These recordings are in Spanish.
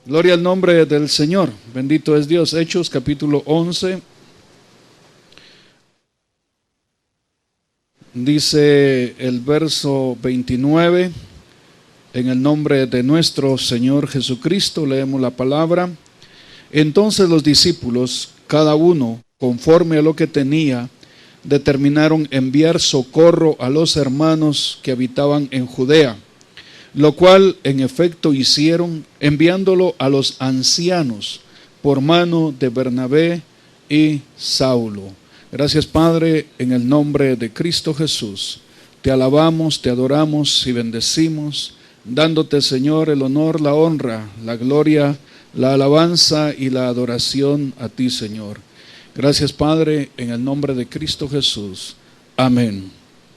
Gloria al nombre del Señor. Bendito es Dios. Hechos capítulo 11. Dice el verso 29. En el nombre de nuestro Señor Jesucristo leemos la palabra. Entonces los discípulos, cada uno conforme a lo que tenía, determinaron enviar socorro a los hermanos que habitaban en Judea, lo cual en efecto hicieron, enviándolo a los ancianos por mano de Bernabé y Saulo. Gracias, Padre, en el nombre de Cristo Jesús. Te alabamos, te adoramos y bendecimos, dándote, Señor, el honor, la honra, la gloria, la alabanza y la adoración a ti, Señor. Gracias, Padre, en el nombre de Cristo Jesús. Amén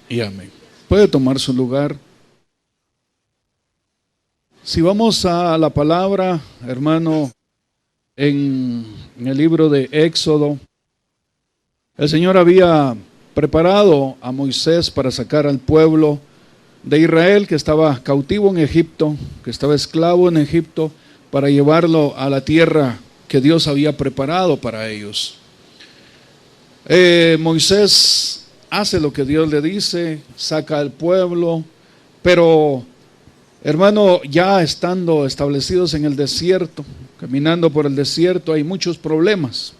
y amén. Puede tomar su lugar. Si vamos a la palabra, hermano, en el libro de Éxodo, el Señor había preparado a Moisés para sacar al pueblo de Israel que estaba cautivo en Egipto, que estaba esclavo en Egipto, para llevarlo a la tierra que Dios había preparado para ellos. Moisés hace lo que Dios le dice, saca al pueblo, pero hermano, ya estando establecidos en el desierto, caminando por el desierto, hay muchos problemas,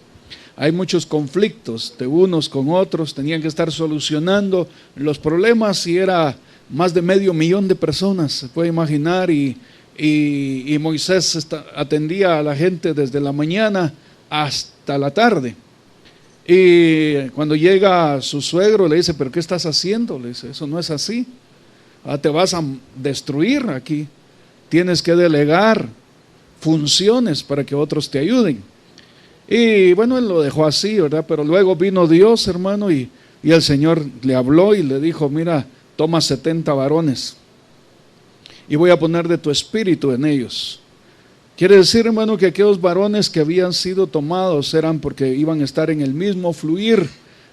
hay muchos conflictos de unos con otros, tenían que estar solucionando los problemas y era más de 500,000 de personas, se puede imaginar, y Moisés atendía a la gente desde la mañana hasta la tarde. Y cuando llega su suegro le dice, ¿pero qué estás haciendo? Le dice, eso no es así. Te vas a destruir aquí. Tienes que delegar funciones para que otros te ayuden. Y bueno, él lo dejó así, ¿verdad? Pero luego vino Dios, hermano, y el Señor le habló y le dijo, mira, toma 70 varones y voy a poner de tu espíritu en ellos. Quiere decir, hermano, que aquellos varones que habían sido tomados eran porque iban a estar en el mismo fluir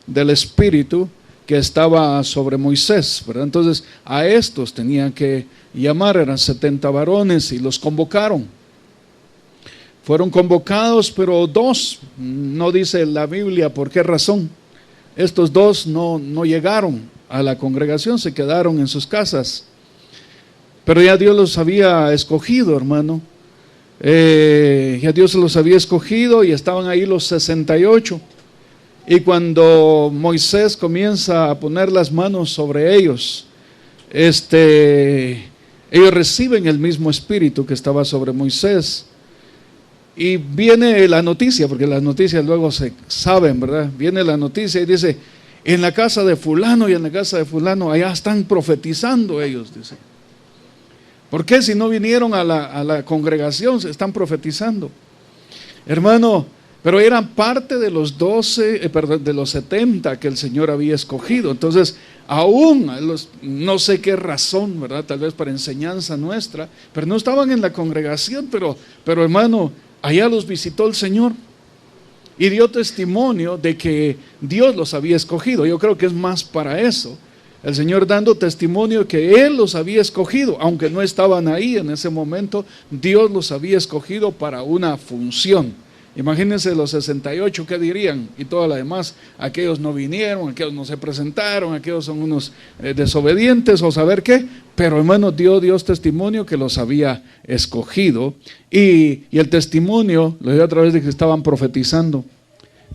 del espíritu que estaba sobre Moisés, ¿verdad? Entonces a estos tenían que llamar, eran 70 varones y los convocaron. Fueron convocados, pero 2, no dice la Biblia por qué razón. Estos 2 no llegaron a la congregación, se quedaron en sus casas. Pero ya Dios los había escogido, hermano. Ya Dios los había escogido y estaban ahí los 68. Y cuando Moisés comienza a poner las manos sobre ellos, ellos reciben el mismo espíritu que estaba sobre Moisés. Y viene la noticia, porque las noticias luego se saben, ¿verdad? Viene la noticia y dice, en la casa de fulano y en la casa de fulano, allá están profetizando ellos, dice. ¿Por qué si no vinieron a la congregación se están profetizando? Hermano, pero eran parte de los 70 que el Señor había escogido. Entonces, aún, no sé qué razón, ¿verdad? Tal vez para enseñanza nuestra, pero no estaban en la congregación, pero hermano, allá los visitó el Señor y dio testimonio de que Dios los había escogido. Yo creo que es más para eso. El Señor dando testimonio que Él los había escogido, aunque no estaban ahí en ese momento, Dios los había escogido para una función. Imagínense los 68, ¿qué dirían? Y toda la demás, aquellos no vinieron, aquellos no se presentaron, aquellos son unos desobedientes o saber qué, pero hermano, dio Dios testimonio que los había escogido y el testimonio lo dio a través de que estaban profetizando.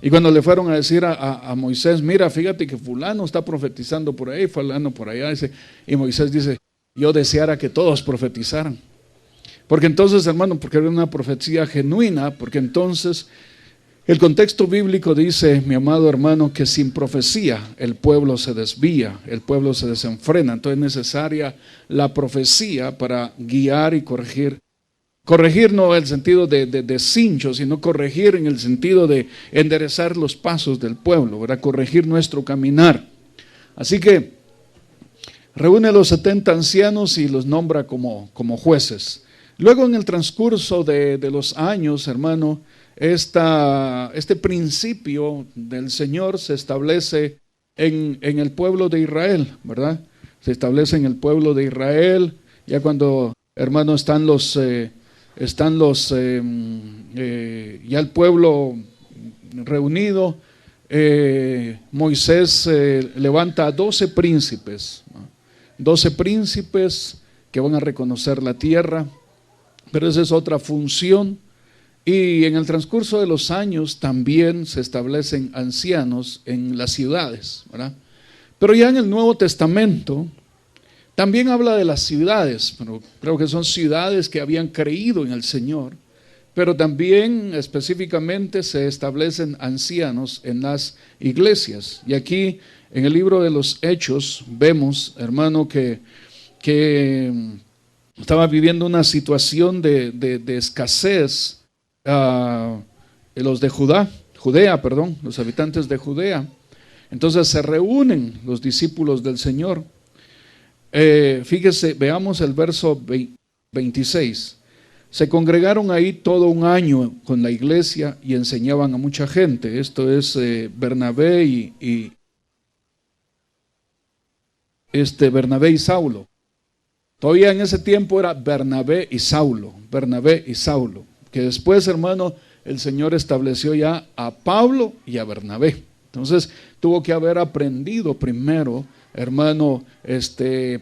Y cuando le fueron a decir a Moisés, mira, fíjate que fulano está profetizando por ahí, fulano por allá, dice, y Moisés dice, yo deseara que todos profetizaran. Porque entonces, hermano, porque era una profecía genuina, porque entonces el contexto bíblico dice, mi amado hermano, que sin profecía el pueblo se desvía, el pueblo se desenfrena. Entonces es necesaria la profecía para guiar y corregir. Corregir no en el sentido de cincho, sino corregir en el sentido de enderezar los pasos del pueblo, ¿verdad? Corregir nuestro caminar. Así que reúne a los 70 ancianos y los nombra como jueces. Luego en el transcurso de los años, hermano, este principio del Señor se establece en el pueblo de Israel, ¿verdad? Se establece en el pueblo de Israel, ya cuando, hermano, están los están ya el pueblo reunido. Moisés levanta a 12 príncipes, ¿no? 12 príncipes que van a reconocer la tierra, pero esa es otra función. Y en el transcurso de los años también se establecen ancianos en las ciudades, ¿verdad? Pero ya en el Nuevo Testamento también habla de las ciudades, pero creo que son ciudades que habían creído en el Señor, pero también específicamente se establecen ancianos en las iglesias. Y aquí en el libro de los Hechos vemos, hermano, que estaba viviendo una situación de escasez. Los de Judea, los habitantes de Judea. Entonces se reúnen los discípulos del Señor. Fíjese, veamos el verso 26. Se congregaron ahí todo un año con la iglesia y enseñaban a mucha gente. Esto es Bernabé y Saulo. Todavía en ese tiempo era Bernabé y Saulo, que después, hermano, el Señor estableció ya a Pablo y a Bernabé. Entonces tuvo que haber aprendido primero, hermano,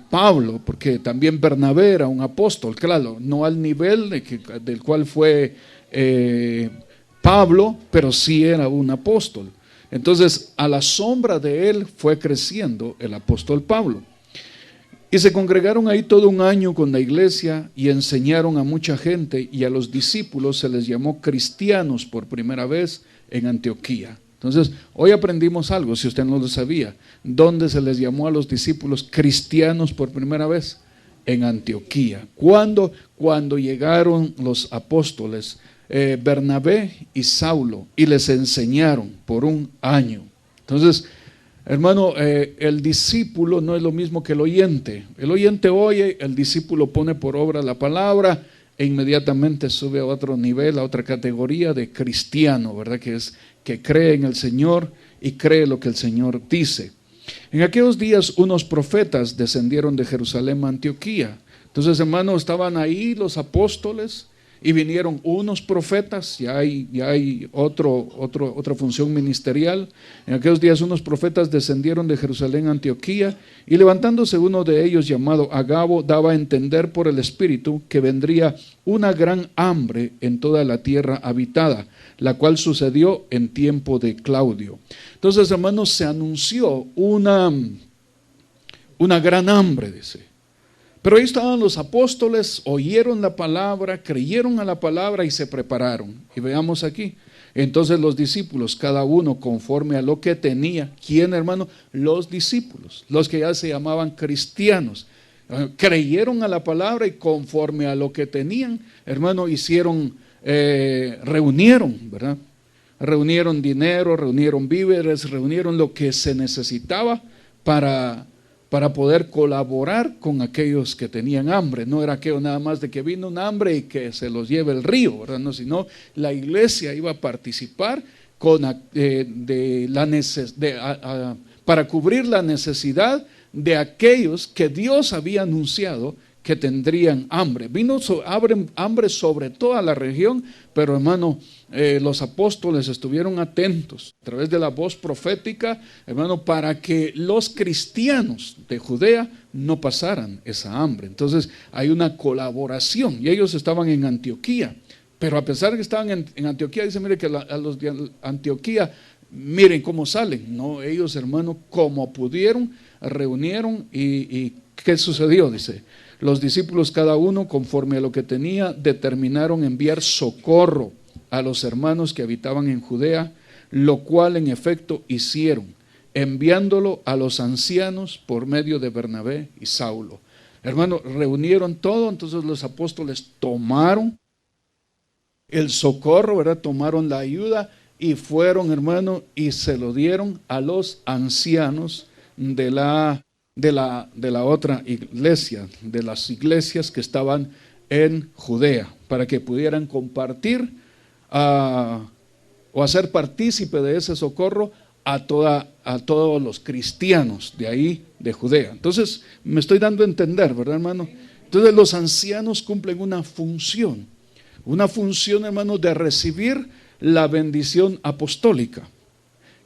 Pablo, porque también Bernabé era un apóstol, claro, no al nivel del cual fue Pablo, pero sí era un apóstol. Entonces, a la sombra de él fue creciendo el apóstol Pablo. Y se congregaron ahí todo un año con la iglesia y enseñaron a mucha gente, y a los discípulos se les llamó cristianos por primera vez en Antioquía. Entonces, hoy aprendimos algo, si usted no lo sabía. ¿Dónde se les llamó a los discípulos cristianos por primera vez? En Antioquía. ¿Cuándo? Cuando llegaron los apóstoles Bernabé y Saulo y les enseñaron por un año. Entonces, hermano, el discípulo no es lo mismo que el oyente. El oyente oye, el discípulo pone por obra la palabra e inmediatamente sube a otro nivel, a otra categoría de cristiano, ¿verdad? Que cree en el Señor y cree lo que el Señor dice. En aquellos días unos profetas descendieron de Jerusalén a Antioquía. Entonces, hermano, estaban ahí los apóstoles y vinieron unos profetas. Ya hay otra función ministerial. En aquellos días unos profetas descendieron de Jerusalén a Antioquía, y levantándose uno de ellos llamado Agabo daba a entender por el Espíritu que vendría una gran hambre en toda la tierra habitada, la cual sucedió en tiempo de Claudio. Entonces, hermanos, se anunció una gran hambre, dice. Pero ahí estaban los apóstoles, oyeron la palabra, creyeron a la palabra y se prepararon. Y veamos aquí. Entonces los discípulos, cada uno conforme a lo que tenía. ¿Quién, hermano? Los discípulos, los que ya se llamaban cristianos. Creyeron a la palabra y conforme a lo que tenían, hermano, reunieron, ¿verdad? Reunieron dinero, reunieron víveres, reunieron lo que se necesitaba para poder colaborar con aquellos que tenían hambre. No era aquello nada más de que vino un hambre y que se los lleve el río, ¿verdad? No, sino la iglesia iba a participar para cubrir la necesidad de aquellos que Dios había anunciado que tendrían hambre. Vino hambre sobre toda la región, pero hermano, los apóstoles estuvieron atentos a través de la voz profética, hermano, para que los cristianos de Judea no pasaran esa hambre. Entonces hay una colaboración, y ellos estaban en Antioquía, pero a pesar de que estaban en Antioquía, dice, mire que a los de Antioquía, miren cómo salen. No, ellos, hermano, como pudieron, reunieron y ¿qué sucedió? Dice, los discípulos cada uno conforme a lo que tenía determinaron enviar socorro a los hermanos que habitaban en Judea, lo cual en efecto hicieron, enviándolo a los ancianos por medio de Bernabé y Saulo. Hermano, reunieron todo. Entonces los apóstoles tomaron el socorro, ¿verdad? Tomaron la ayuda y fueron, hermano, y se lo dieron a los ancianos de la otra iglesia, de las iglesias que estaban en Judea, para que pudieran compartir o hacer partícipe de ese socorro a todos los cristianos de ahí, de Judea. Entonces, me estoy dando a entender, ¿verdad, hermano? Entonces, los ancianos cumplen una función. una función, hermano, de recibir la bendición apostólica,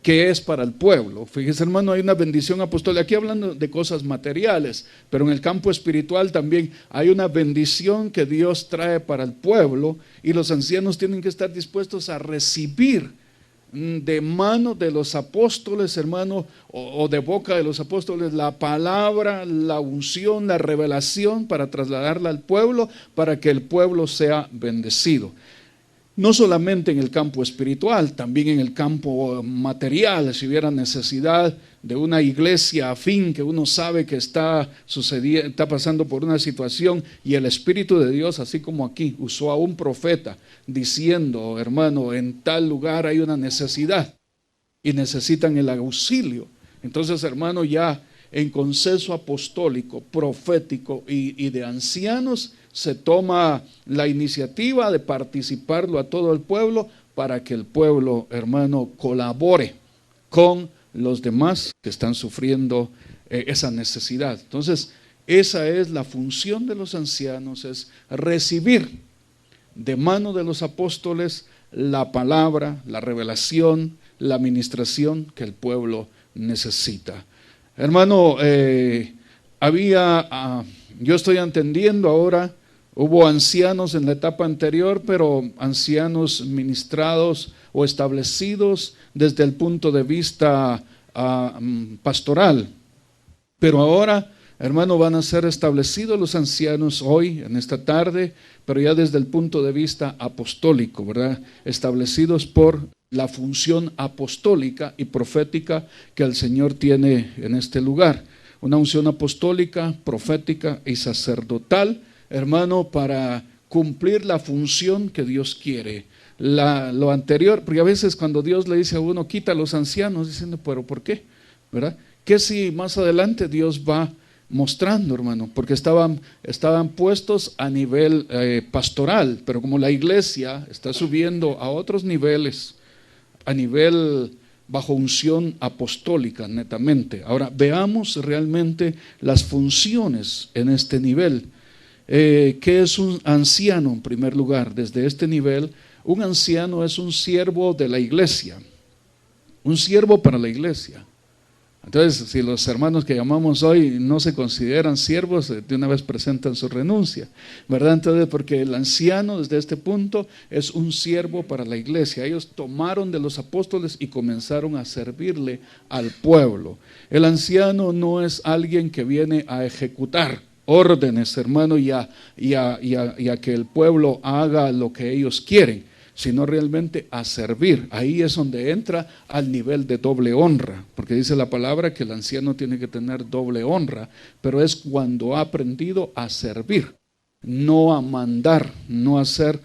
que es para el pueblo. Fíjese, hermano, hay una bendición apostólica, aquí hablando de cosas materiales, pero en el campo espiritual también hay una bendición que Dios trae para el pueblo, y los ancianos tienen que estar dispuestos a recibir de mano de los apóstoles, hermano, o de boca de los apóstoles, la palabra, la unción, la revelación, para trasladarla al pueblo, para que el pueblo sea bendecido. No solamente en el campo espiritual, también en el campo material. Si hubiera necesidad de una iglesia afín, que uno sabe que está pasando por una situación, y el Espíritu de Dios, así como aquí, usó a un profeta diciendo, hermano, en tal lugar hay una necesidad y necesitan el auxilio. Entonces, hermano, ya en consenso apostólico, profético y de ancianos, se toma la iniciativa de participarlo a todo el pueblo, para que el pueblo, hermano, colabore con los demás que están sufriendo esa necesidad. Entonces, esa es la función de los ancianos, es recibir de mano de los apóstoles la palabra, la revelación, la administración que el pueblo necesita. Hermano, yo estoy entendiendo ahora, hubo ancianos en la etapa anterior, pero ancianos ministrados o establecidos desde el punto de vista pastoral. Pero ahora, hermano, van a ser establecidos los ancianos hoy, en esta tarde, pero ya desde el punto de vista apostólico, ¿verdad? Establecidos por la función apostólica y profética que el Señor tiene en este lugar. Una unción apostólica, profética y sacerdotal, hermano, para cumplir la función que Dios quiere. Lo anterior, porque a veces cuando Dios le dice a uno, quita a los ancianos, diciendo, pero ¿por qué? ¿Verdad? ¿Qué si más adelante Dios va mostrando, hermano? Porque estaban puestos a nivel pastoral, pero como la iglesia está subiendo a otros niveles, a nivel bajo unción apostólica netamente. Ahora veamos realmente las funciones en este nivel. ¿Qué es un anciano? En primer lugar, desde este nivel, un anciano es un siervo de la iglesia, un siervo para la iglesia. Entonces, si los hermanos que llamamos hoy no se consideran siervos, de una vez presentan su renuncia, ¿verdad? Entonces, porque el anciano desde este punto es un siervo para la iglesia. Ellos tomaron de los apóstoles y comenzaron a servirle al pueblo. El anciano no es alguien que viene a ejecutar órdenes, hermano, y a que el pueblo haga lo que ellos quieren, sino realmente a servir. Ahí es donde entra al nivel de doble honra, porque dice la palabra que el anciano tiene que tener doble honra, pero es cuando ha aprendido a servir, no a mandar, no a ser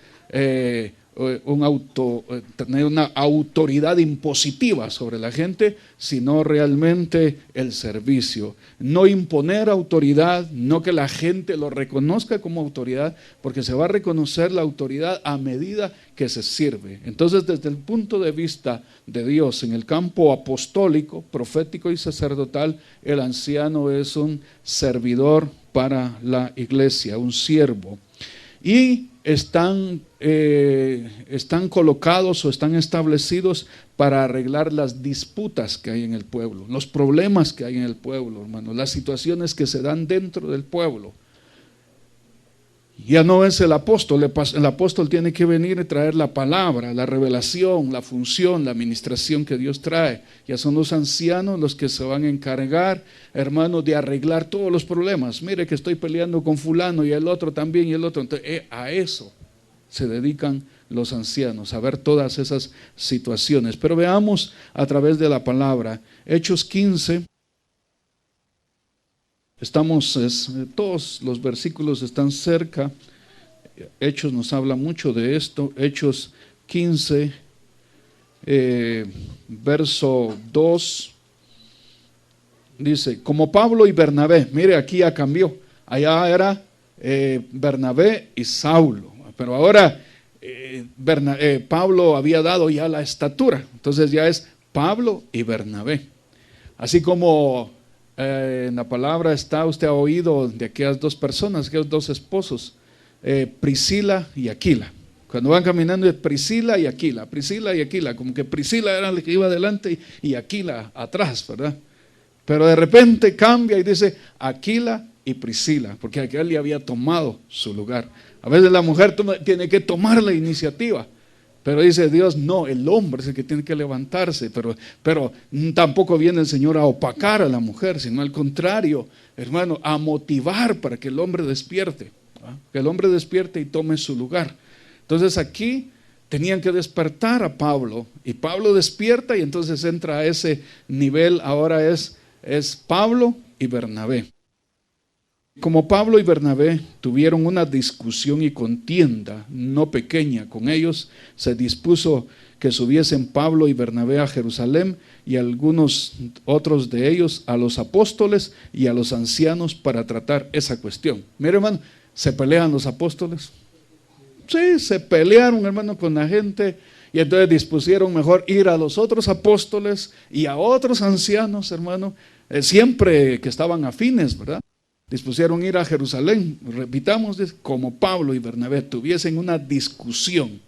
tener una autoridad impositiva sobre la gente, sino realmente el servicio. No imponer autoridad, no que la gente lo reconozca como autoridad, porque se va a reconocer la autoridad a medida que se sirve. Entonces, desde el punto de vista de Dios, en el campo apostólico, profético y sacerdotal, el anciano es un servidor para la iglesia, un siervo. Y están colocados o están establecidos para arreglar las disputas que hay en el pueblo, los problemas que hay en el pueblo, hermano, las situaciones que se dan dentro del pueblo. Ya no es el apóstol tiene que venir y traer la palabra, la revelación, la función, la administración que Dios trae. Ya son los ancianos los que se van a encargar, hermano, de arreglar todos los problemas. Mire que estoy peleando con fulano y el otro también y el otro. Entonces, a eso se dedican los ancianos, a ver todas esas situaciones. Pero veamos a través de la palabra, Hechos 15. Todos los versículos están cerca. Hechos nos habla mucho de esto. Hechos 15, verso 2, dice, como Pablo y Bernabé, mire aquí ya cambió, allá era Bernabé y Saulo, pero ahora Pablo había dado ya la estatura, entonces ya es Pablo y Bernabé, así como en la palabra usted ha oído de aquellas dos personas, aquellos dos esposos, Priscila y Aquila. Cuando van caminando es Priscila y Aquila, como que Priscila era la que iba adelante y Aquila atrás, ¿verdad? Pero de repente cambia y dice Aquila y Priscila, porque aquel le había tomado su lugar. A veces la mujer tiene que tomar la iniciativa, pero dice Dios, no, el hombre es el que tiene que levantarse, pero tampoco viene el Señor a opacar a la mujer, sino al contrario, hermano, a motivar para que el hombre despierte, ¿verdad? Que el hombre despierte y tome su lugar. Entonces aquí tenían que despertar a Pablo, y Pablo despierta y entonces entra a ese nivel, ahora es Pablo y Bernabé. Como Pablo y Bernabé tuvieron una discusión y contienda no pequeña con ellos, se dispuso que subiesen Pablo y Bernabé a Jerusalén y algunos otros de ellos a los apóstoles y a los ancianos para tratar esa cuestión. Mire, hermano, ¿se pelean los apóstoles? Sí, se pelearon, hermano, con la gente, y entonces dispusieron mejor ir a los otros apóstoles y a otros ancianos, hermano, siempre que estaban afines, ¿verdad? Dispusieron ir a Jerusalén, repitamos, como Pablo y Bernabé tuviesen una discusión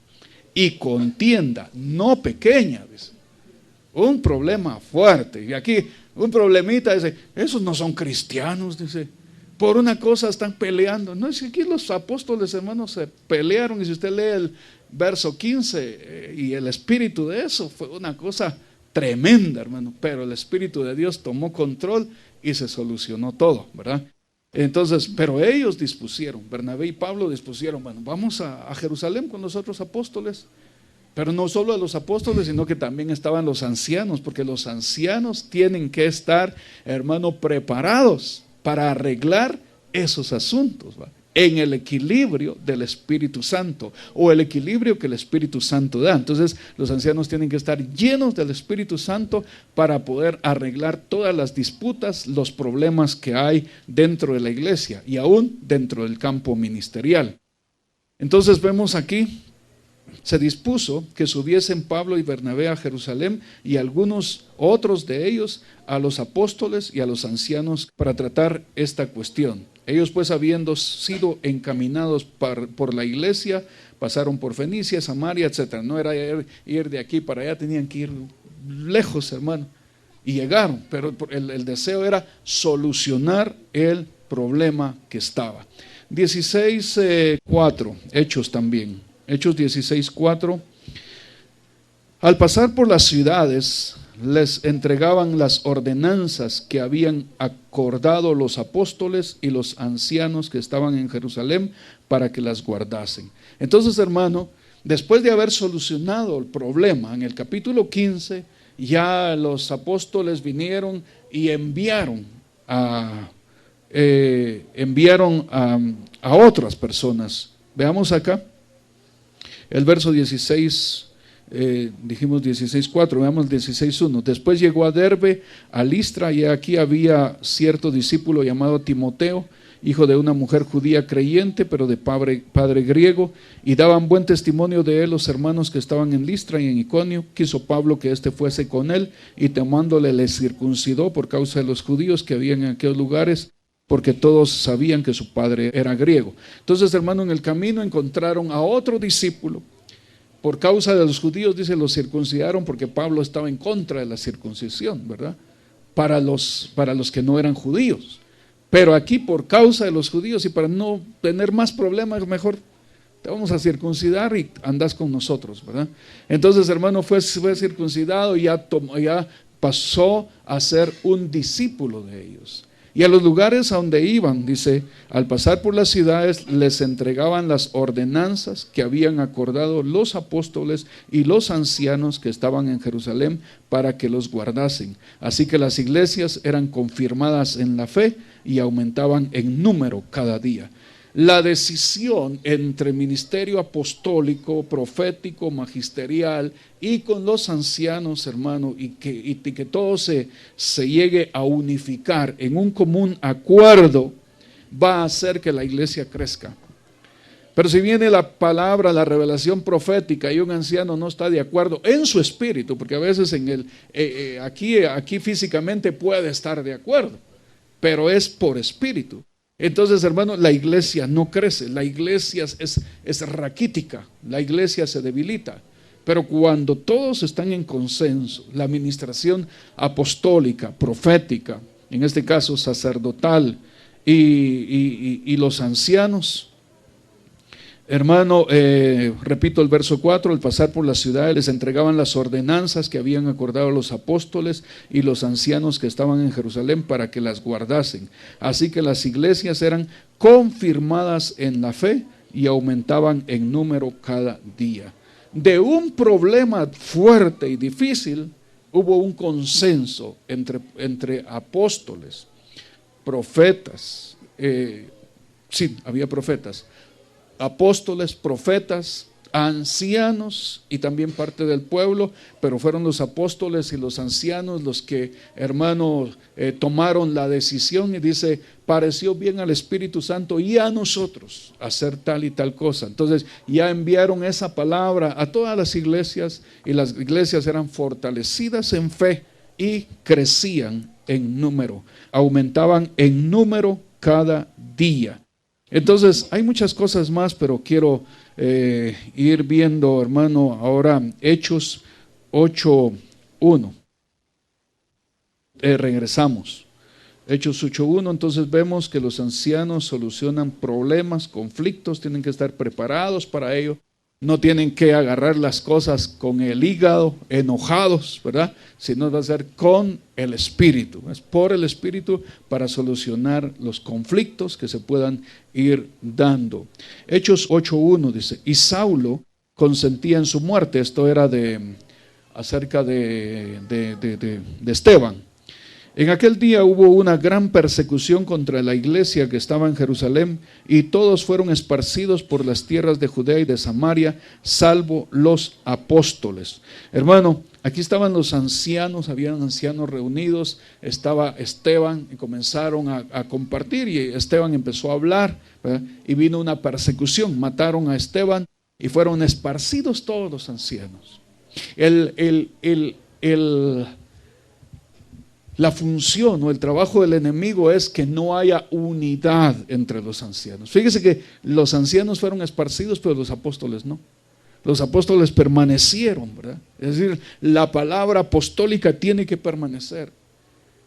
y contienda no pequeña, dice, un problema fuerte, y aquí un problemita, dice, esos no son cristianos, dice, por una cosa están peleando. No, es que aquí los apóstoles, hermanos, se pelearon, y si usted lee el verso 15 y el espíritu de eso, fue una cosa tremenda, hermano, pero el Espíritu de Dios tomó control y se solucionó todo, ¿verdad? Entonces, pero ellos dispusieron, Bernabé y Pablo dispusieron, bueno, vamos a Jerusalén con los otros apóstoles, pero no solo a los apóstoles, sino que también estaban los ancianos, porque los ancianos tienen que estar, hermano, preparados para arreglar esos asuntos, ¿va? En el equilibrio del Espíritu Santo, o el equilibrio que el Espíritu Santo da. Entonces los ancianos tienen que estar llenos del Espíritu Santo para poder arreglar todas las disputas, los problemas que hay dentro de la iglesia y aún dentro del campo ministerial. Entonces vemos aquí, se dispuso que subiesen Pablo y Bernabé a Jerusalén y algunos otros de ellos a los apóstoles y a los ancianos para tratar esta cuestión. Ellos pues, habiendo sido encaminados por la iglesia, pasaron por Fenicia, Samaria, etc. No era ir de aquí para allá, tenían que ir lejos, hermano, y llegaron, pero el deseo era solucionar el problema que estaba. 16:4, Hechos también, Hechos 16:4. Al pasar por las ciudades, les entregaban las ordenanzas que habían acordado los apóstoles y los ancianos que estaban en Jerusalén para que las guardasen. Entonces, hermano, después de haber solucionado el problema, en el capítulo 15, ya los apóstoles vinieron y enviaron a otras personas. Veamos acá, el verso 16. Dijimos 16:4, veamos 16:1. Después llegó a Derbe, a Listra, y aquí había cierto discípulo llamado Timoteo, hijo de una mujer judía creyente, pero de padre griego, y daban buen testimonio de él los hermanos que estaban en Listra y en Iconio. Quiso Pablo que éste fuese con él, y tomándole le circuncidó por causa de los judíos que habían en aquellos lugares, porque todos sabían que su padre era griego. Entonces, hermano, en el camino encontraron a otro discípulo. Por causa de los judíos, dice, los circuncidaron porque Pablo estaba en contra de la circuncisión, ¿verdad? Para los que no eran judíos. Pero aquí, por causa de los judíos y para no tener más problemas, mejor te vamos a circuncidar y andas con nosotros, ¿verdad? Entonces, hermano, fue circuncidado y ya pasó a ser un discípulo de ellos. Y a los lugares a donde iban, dice, al pasar por las ciudades, les entregaban las ordenanzas que habían acordado los apóstoles y los ancianos que estaban en Jerusalén para que los guardasen. Así que las iglesias eran confirmadas en la fe y aumentaban en número cada día. La decisión entre ministerio apostólico, profético, magisterial y con los ancianos, hermano, y que todo se llegue a unificar en un común acuerdo, va a hacer que la iglesia crezca. Pero si viene la palabra, la revelación profética y un anciano no está de acuerdo en su espíritu, porque a veces aquí físicamente puede estar de acuerdo, pero es por espíritu. Entonces, hermano, la iglesia no crece, la iglesia es raquítica, la iglesia se debilita. Pero cuando todos están en consenso, la administración apostólica, profética, en este caso sacerdotal, y los ancianos, hermano, repito el verso 4, al pasar por las ciudades les entregaban las ordenanzas que habían acordado los apóstoles y los ancianos que estaban en Jerusalén para que las guardasen. Así que las iglesias eran confirmadas en la fe y aumentaban en número cada día. De un problema fuerte y difícil, hubo un consenso entre apóstoles, profetas, sí, había profetas, apóstoles, profetas, ancianos y también parte del pueblo, pero fueron los apóstoles y los ancianos los que, hermanos, tomaron la decisión y dice, pareció bien al Espíritu Santo y a nosotros hacer tal y tal cosa. Entonces ya enviaron esa palabra a todas las iglesias y las iglesias eran fortalecidas en fe y crecían en número, aumentaban en número cada día. Entonces hay muchas cosas más, pero quiero ir viendo, hermano, ahora Hechos 8:1. Regresamos. Hechos 8:1, entonces vemos que los ancianos solucionan problemas, conflictos, tienen que estar preparados para ello. No tienen que agarrar las cosas con el hígado, enojados, ¿verdad? Sino va a ser con el Espíritu. Es por el Espíritu para solucionar los conflictos que se puedan ir dando. Hechos 8:1 dice, y Saulo consentía en su muerte. Esto era acerca de Esteban. En aquel día hubo una gran persecución contra la iglesia que estaba en Jerusalén y todos fueron esparcidos por las tierras de Judea y de Samaria, salvo los apóstoles. Hermano, aquí estaban los ancianos, habían ancianos reunidos, estaba Esteban y comenzaron a compartir y Esteban empezó a hablar, ¿verdad? Y vino una persecución, mataron a Esteban y fueron esparcidos todos los ancianos. La función o el trabajo del enemigo es que no haya unidad entre los ancianos. Fíjese que los ancianos fueron esparcidos, pero los apóstoles no. Los apóstoles permanecieron, ¿verdad? Es decir, la palabra apostólica tiene que permanecer.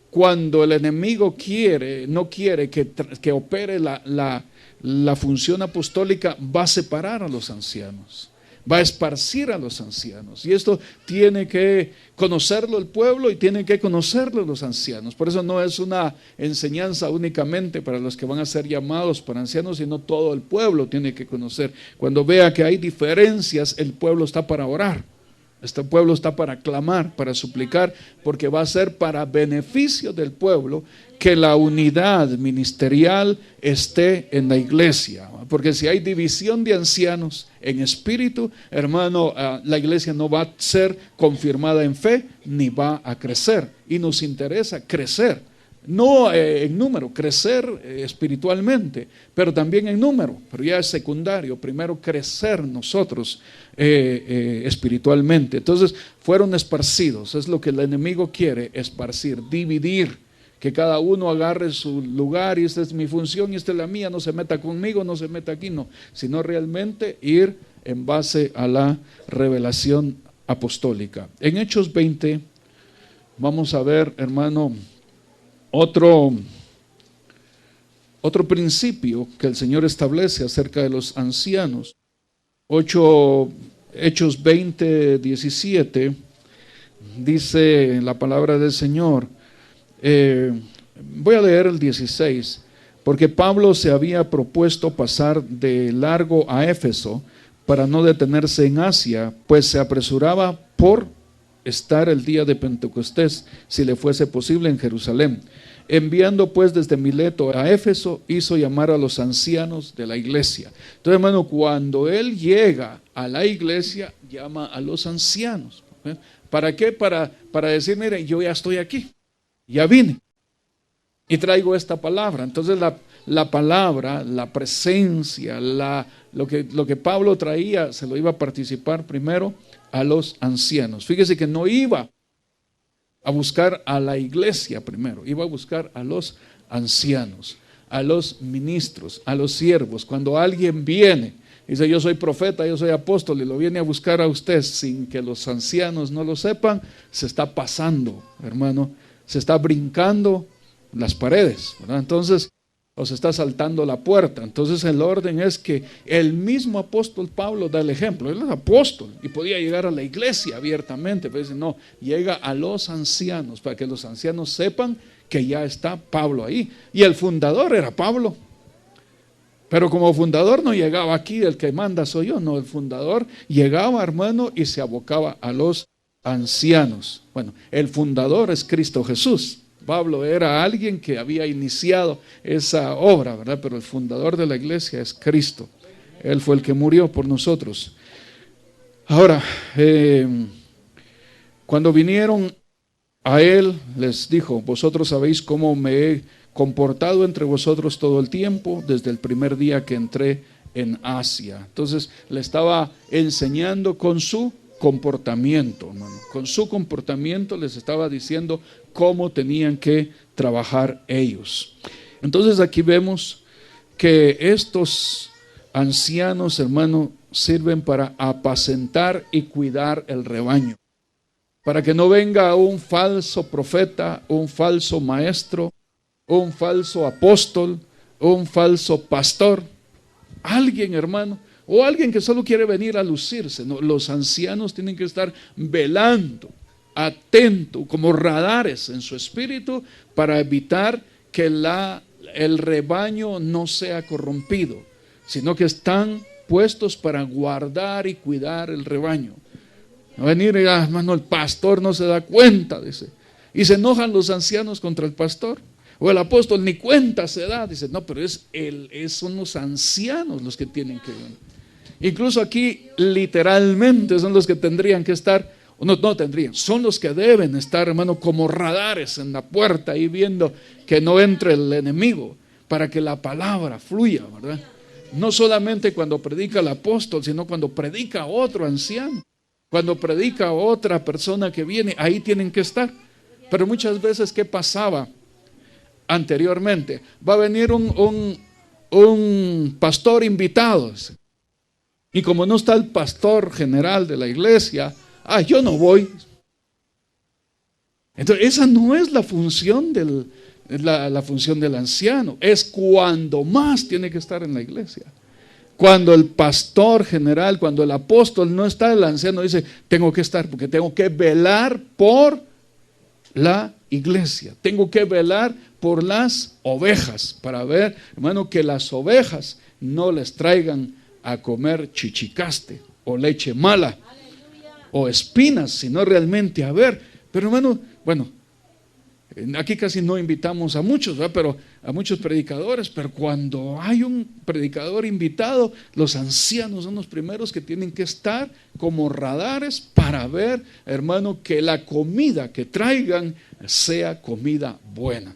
Cuando el enemigo no quiere que opere la función apostólica, va a separar a los ancianos. Va a esparcir a los ancianos. Y esto tiene que conocerlo el pueblo y tienen que conocerlo los ancianos. Por eso no es una enseñanza únicamente para los que van a ser llamados para ancianos, sino todo el pueblo tiene que conocer. Cuando vea que hay diferencias, el pueblo está para orar. Este pueblo está para clamar, para suplicar, porque va a ser para beneficio del pueblo que la unidad ministerial esté en la iglesia. Porque si hay división de ancianos en espíritu, hermano, la iglesia no va a ser confirmada en fe, ni va a crecer. Y nos interesa crecer, no en número, crecer espiritualmente, pero también en número, pero ya es secundario. Primero crecer nosotros espiritualmente. Entonces fueron esparcidos, es lo que el enemigo quiere, esparcir, dividir. Que cada uno agarre su lugar y esta es mi función y esta es la mía, no se meta conmigo, no se meta aquí, no, sino realmente ir en base a la revelación apostólica. En Hechos 20 vamos a ver, hermano, otro principio que el Señor establece acerca de los ancianos. Hechos 20:17 dice la palabra del Señor. Voy a leer el 16, porque Pablo se había propuesto pasar de largo a Éfeso para no detenerse en Asia, pues se apresuraba por estar el día de Pentecostés, si le fuese posible, en Jerusalén. Enviando pues desde Mileto a Éfeso, hizo llamar a los ancianos de la iglesia. Entonces, hermano, cuando él llega a la iglesia, llama a los ancianos. ¿Para qué? Para decir, mire, yo ya estoy aquí. Ya vine y traigo esta palabra. Entonces la palabra, la presencia, lo que Pablo traía, se lo iba a participar primero a los ancianos. Fíjese que no iba a buscar a la iglesia primero, iba a buscar a los ancianos. a los ministros, a los siervos. Cuando alguien viene, dice yo soy profeta, yo soy apóstol, y lo viene a buscar a usted sin que los ancianos no lo sepan, se está pasando, hermano, se está brincando las paredes, ¿verdad? Entonces, o se está saltando la puerta. Entonces el orden es que el mismo apóstol Pablo da el ejemplo. Él es apóstol y podía llegar a la iglesia abiertamente, pero dice no, llega a los ancianos para que los ancianos sepan que ya está Pablo ahí. Y el fundador era Pablo. Pero como fundador no llegaba aquí, el que manda soy yo, no, el fundador llegaba, hermano, y se abocaba a los ancianos. Bueno, el fundador es Cristo Jesús. Pablo era alguien que había iniciado esa obra, ¿verdad? Pero el fundador de la iglesia es Cristo. Él fue el que murió por nosotros. Ahora, cuando vinieron a él, les dijo, vosotros sabéis cómo me he comportado entre vosotros todo el tiempo, desde el primer día que entré en Asia. Entonces, le estaba enseñando con su comportamiento, hermano. Con su comportamiento les estaba diciendo cómo tenían que trabajar ellos. Entonces aquí vemos que estos ancianos, hermano, sirven para apacentar y cuidar el rebaño. Para que no venga un falso profeta, un falso maestro, un falso apóstol, un falso pastor. Alguien, hermano, o alguien que solo quiere venir a lucirse. No, los ancianos tienen que estar velando, atento, como radares en su espíritu, para evitar que el rebaño no sea corrompido, sino que están puestos para guardar y cuidar el rebaño. No venir y hermano, el pastor no se da cuenta, dice, y se enojan los ancianos contra el pastor. O el apóstol ni cuenta se da, dice, no, pero son los ancianos los que tienen que ver. Incluso aquí literalmente son los que tendrían que estar, no tendrían, son los que deben estar, hermano, como radares en la puerta ahí viendo que no entre el enemigo, para que la palabra fluya, ¿verdad? No solamente cuando predica el apóstol, sino cuando predica otro anciano, cuando predica otra persona que viene, ahí tienen que estar. Pero muchas veces, ¿qué pasaba anteriormente? Va a venir un pastor invitado, y como no está el pastor general de la iglesia, yo no voy. Entonces esa no es la función la función del anciano. Es cuando más tiene que estar en la iglesia. Cuando el pastor general, cuando el apóstol no está, el anciano dice, tengo que estar porque tengo que velar por la iglesia. Tengo que velar por las ovejas, para ver, hermano, que las ovejas no les traigan a comer chichicaste o leche mala o espinas, sino realmente a ver. Pero hermano, bueno, aquí casi no invitamos a muchos, ¿verdad? Pero a muchos predicadores, pero cuando hay un predicador invitado, los ancianos son los primeros que tienen que estar como radares para ver, hermano, que la comida que traigan sea comida buena,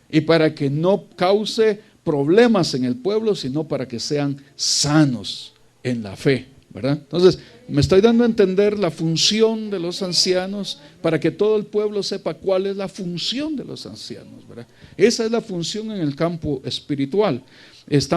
y para que no cause problemas en el pueblo, sino para que sean sanos en la fe, ¿verdad? Entonces, me estoy dando a entender la función de los ancianos, para que todo el pueblo sepa cuál es la función de los ancianos, ¿verdad? Esa es la función en el campo espiritual. Es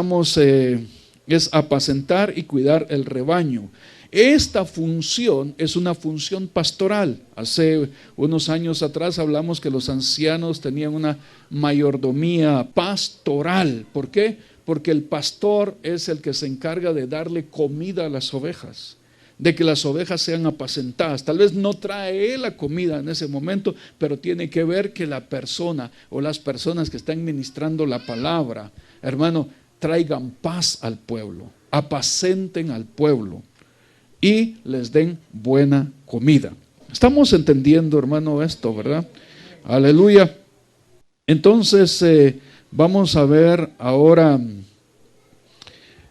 apacentar y cuidar el rebaño. Esta función es una función pastoral. Hace unos años atrás hablamos que los ancianos tenían una mayordomía pastoral. ¿Por qué? Porque el pastor es el que se encarga de darle comida a las ovejas, de que las ovejas sean apacentadas. Tal vez no trae él la comida en ese momento, pero tiene que ver que la persona o las personas que están ministrando la palabra, hermano, traigan paz al pueblo, apacenten al pueblo y les den buena comida. Estamos entendiendo, hermano, esto, ¿verdad? Aleluya. Entonces, vamos a ver ahora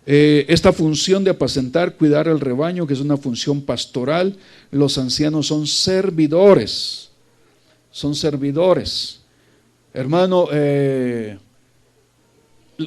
esta función de apacentar, cuidar el rebaño, que es una función pastoral. Los ancianos son servidores. Son servidores. Hermano,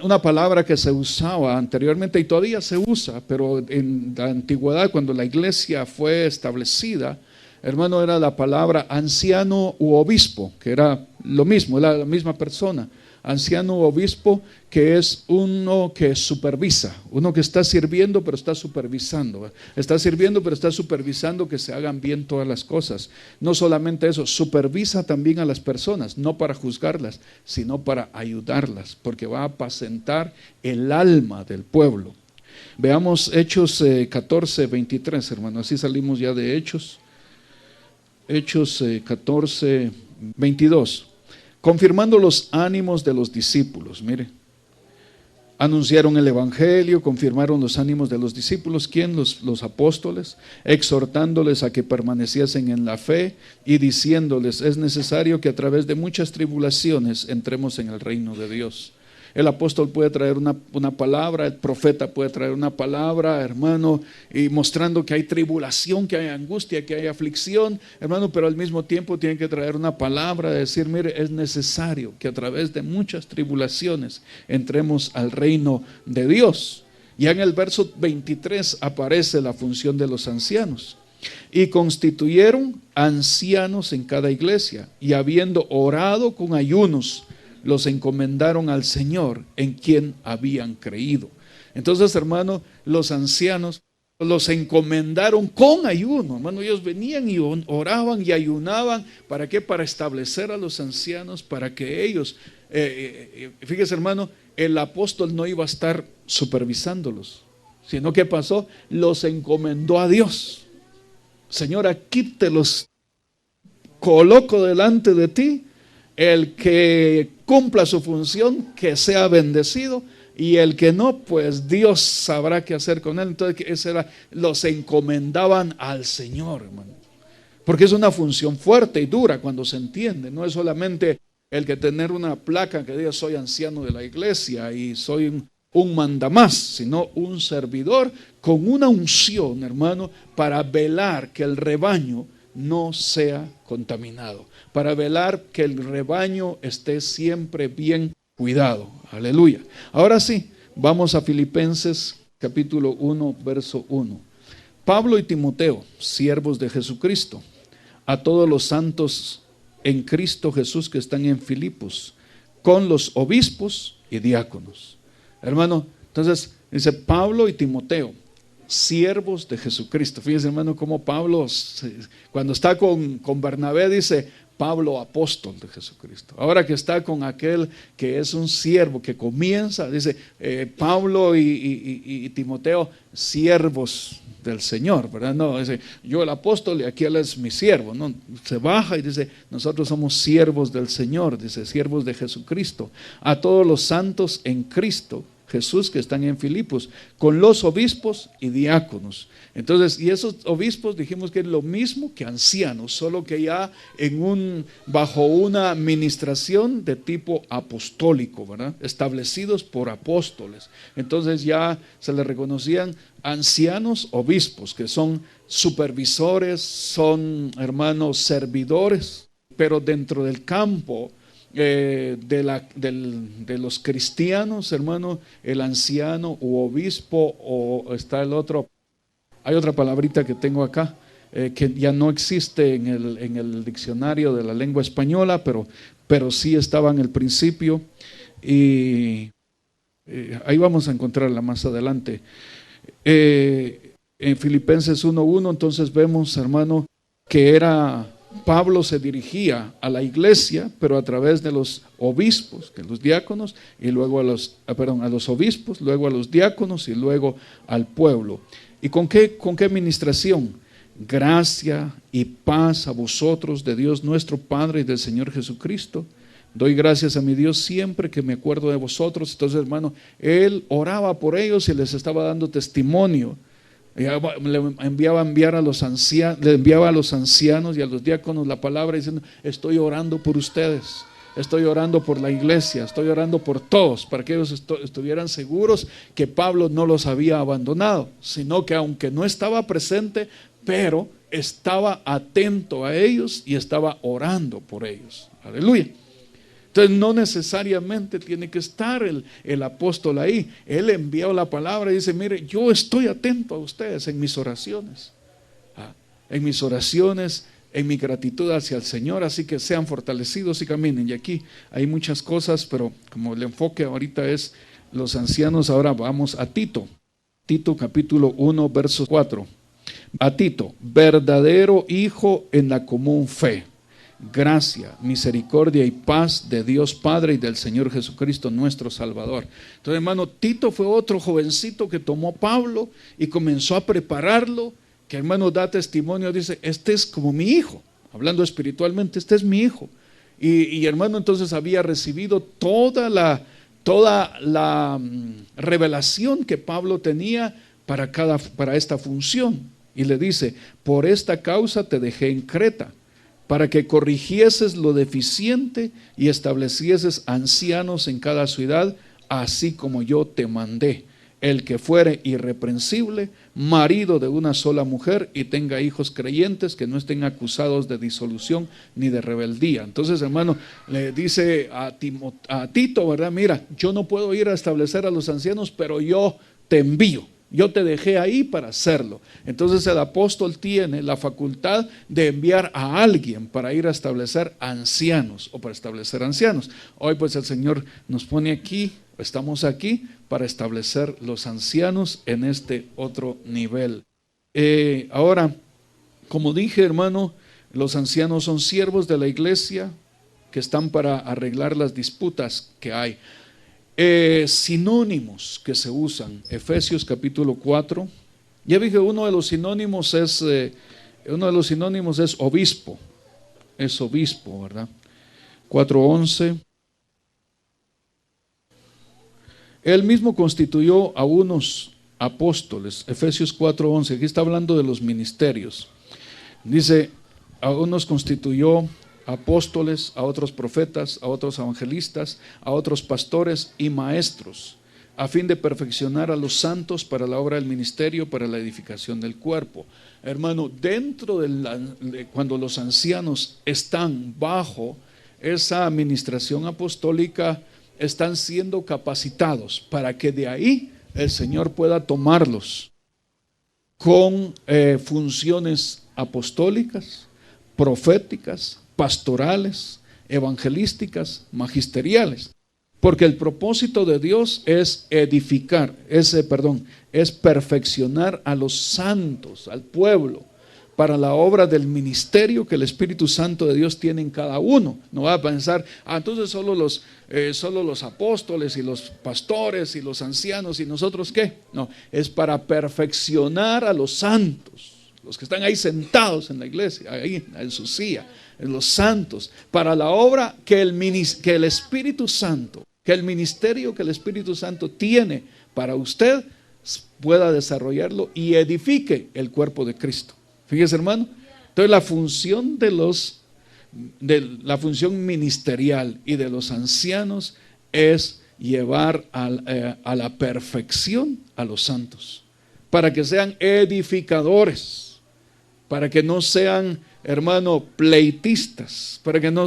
una palabra que se usaba anteriormente y todavía se usa, pero en la antigüedad, cuando la iglesia fue establecida, hermano, era la palabra anciano u obispo, que era lo mismo, era la misma persona. Anciano u obispo, que es uno que supervisa, uno que está sirviendo pero está supervisando. Está sirviendo pero está supervisando que se hagan bien todas las cosas. No solamente eso, supervisa también a las personas, no para juzgarlas, sino para ayudarlas, porque va a apacentar el alma del pueblo. Veamos Hechos 14, 23, hermano, así salimos ya de Hechos. Hechos 14, 22. Confirmando los ánimos de los discípulos, mire. Anunciaron el evangelio, confirmaron los ánimos de los discípulos. ¿Quién? Los apóstoles, exhortándoles a que permaneciesen en la fe y diciéndoles: es necesario que a través de muchas tribulaciones entremos en el reino de Dios. El apóstol puede traer una palabra, el profeta puede traer una palabra, hermano, y mostrando que hay tribulación, que hay angustia, que hay aflicción, hermano, pero al mismo tiempo tiene que traer una palabra de decir: mire, es necesario que a través de muchas tribulaciones entremos al reino de Dios. Ya en el verso 23 aparece la función de los ancianos. Y constituyeron ancianos en cada iglesia, y habiendo orado con ayunos, los encomendaron al Señor en quien habían creído. Entonces, hermano, los ancianos los encomendaron con ayuno, hermano. Ellos venían y oraban y ayunaban. ¿Para qué? Para establecer a los ancianos, para que ellos, fíjese, hermano, el apóstol no iba a estar supervisándolos, sino que pasó, los encomendó a Dios. Señor, aquí te los coloco delante de ti. El que cumpla su función, que sea bendecido, y el que no, pues Dios sabrá qué hacer con él. Entonces los encomendaban al Señor, hermano, porque es una función fuerte y dura cuando se entiende. No es solamente el que tener una placa que diga: soy anciano de la iglesia y soy un mandamás, sino un servidor con una unción, hermano, para velar que el rebaño no sea contaminado, para velar que el rebaño esté siempre bien cuidado. Aleluya. Ahora sí, vamos a Filipenses capítulo 1, verso 1. Pablo y Timoteo, siervos de Jesucristo, a todos los santos en Cristo Jesús que están en Filipos, con los obispos y diáconos. Hermano, entonces dice Pablo y Timoteo, siervos de Jesucristo. Fíjense, hermano, cómo Pablo, cuando está con Bernabé, dice Pablo, apóstol de Jesucristo. Ahora que está con aquel que es un siervo, que comienza, dice Pablo y Timoteo, siervos del Señor, ¿verdad? No, dice yo el apóstol y aquí él es mi siervo. No, se baja y dice nosotros somos siervos del Señor, dice siervos de Jesucristo, a todos los santos en Cristo Jesús que están en Filipos, con los obispos y diáconos. Entonces, y esos obispos dijimos que es lo mismo que ancianos, solo que ya bajo una administración de tipo apostólico, ¿verdad? Establecidos por apóstoles. Entonces ya se les reconocían ancianos obispos, que son supervisores, son hermanos servidores, pero dentro del campo de los cristianos, hermano, el anciano u obispo, o está el otro, hay otra palabrita que tengo acá, que ya no existe en el diccionario de la lengua española, pero sí estaba en el principio, y ahí vamos a encontrarla más adelante. En Filipenses 1:1, entonces vemos, hermano, que Pablo se dirigía a la iglesia, pero a través de los obispos, que los diáconos, y luego a los obispos, luego a los diáconos y luego al pueblo. ¿Y con qué administración? Gracia y paz a vosotros de Dios nuestro Padre y del Señor Jesucristo. Doy gracias a mi Dios siempre que me acuerdo de vosotros. Entonces, hermano, él oraba por ellos y les estaba dando testimonio. Le enviaba a los ancianos y a los diáconos la palabra diciendo: estoy orando por ustedes, estoy orando por la iglesia, estoy orando por todos, para que ellos estuvieran seguros que Pablo no los había abandonado, sino que aunque no estaba presente, pero estaba atento a ellos y estaba orando por ellos. Aleluya. Entonces no necesariamente tiene que estar el apóstol ahí. Él envió la palabra y dice: mire, yo estoy atento a ustedes en mis oraciones. En mis oraciones en mi gratitud hacia el Señor, así que sean fortalecidos y caminen. Y aquí hay muchas cosas, pero como el enfoque ahorita es los ancianos, ahora vamos a Tito. Tito capítulo 1, verso 4. A Tito, verdadero hijo en la común fe, gracia, misericordia y paz de Dios Padre y del Señor Jesucristo nuestro Salvador. Entonces, hermano, Tito fue otro jovencito que tomó Pablo y comenzó a prepararlo, que hermano da testimonio, dice, este es como mi hijo, hablando espiritualmente, este es mi hijo. Y hermano, entonces había recibido toda la revelación que Pablo tenía para esta función. Y le dice, por esta causa te dejé en Creta, para que corrigieses lo deficiente y establecieses ancianos en cada ciudad, así como yo te mandé. El que fuere irreprensible, marido de una sola mujer y tenga hijos creyentes que no estén acusados de disolución ni de rebeldía. Entonces, hermano, le dice a Tito, ¿verdad? Mira, yo no puedo ir a establecer a los ancianos, pero yo te envío. Yo te dejé ahí para hacerlo. Entonces el apóstol tiene la facultad de enviar a alguien para ir a establecer ancianos o para establecer ancianos. Hoy pues el Señor nos pone aquí, estamos aquí para establecer los ancianos en este otro nivel. Ahora, como dije, hermano, los ancianos son siervos de la iglesia que están para arreglar las disputas que hay. Sinónimos que se usan, Efesios capítulo 4. Ya dije, uno de los sinónimos es obispo. Es obispo, ¿verdad? 4:11. Él mismo constituyó a unos apóstoles, Efesios 4:11. Aquí está hablando de los ministerios. Dice, a unos constituyó apóstoles, a otros profetas, a otros evangelistas, a otros pastores y maestros, a fin de perfeccionar a los santos para la obra del ministerio, para la edificación del cuerpo. Hermano, dentro cuando los ancianos están bajo esa administración apostólica, están siendo capacitados para que de ahí el Señor pueda tomarlos con funciones apostólicas, proféticas, pastorales, evangelísticas, magisteriales, porque el propósito de Dios es edificar, es perfeccionar a los santos, al pueblo, para la obra del ministerio que el Espíritu Santo de Dios tiene en cada uno. No va a pensar, entonces solo los apóstoles y los pastores y los ancianos y nosotros ¿qué? No, es para perfeccionar a los santos, los que están ahí sentados en la iglesia, ahí en su silla, los santos, para la obra que el Espíritu Santo, que el ministerio que el Espíritu Santo tiene para usted pueda desarrollarlo y edifique el cuerpo de Cristo. Fíjese, hermano. Entonces la función ministerial y de los ancianos es llevar a la perfección a los santos, para que sean edificadores, para que no sean, hermano, pleitistas, para que no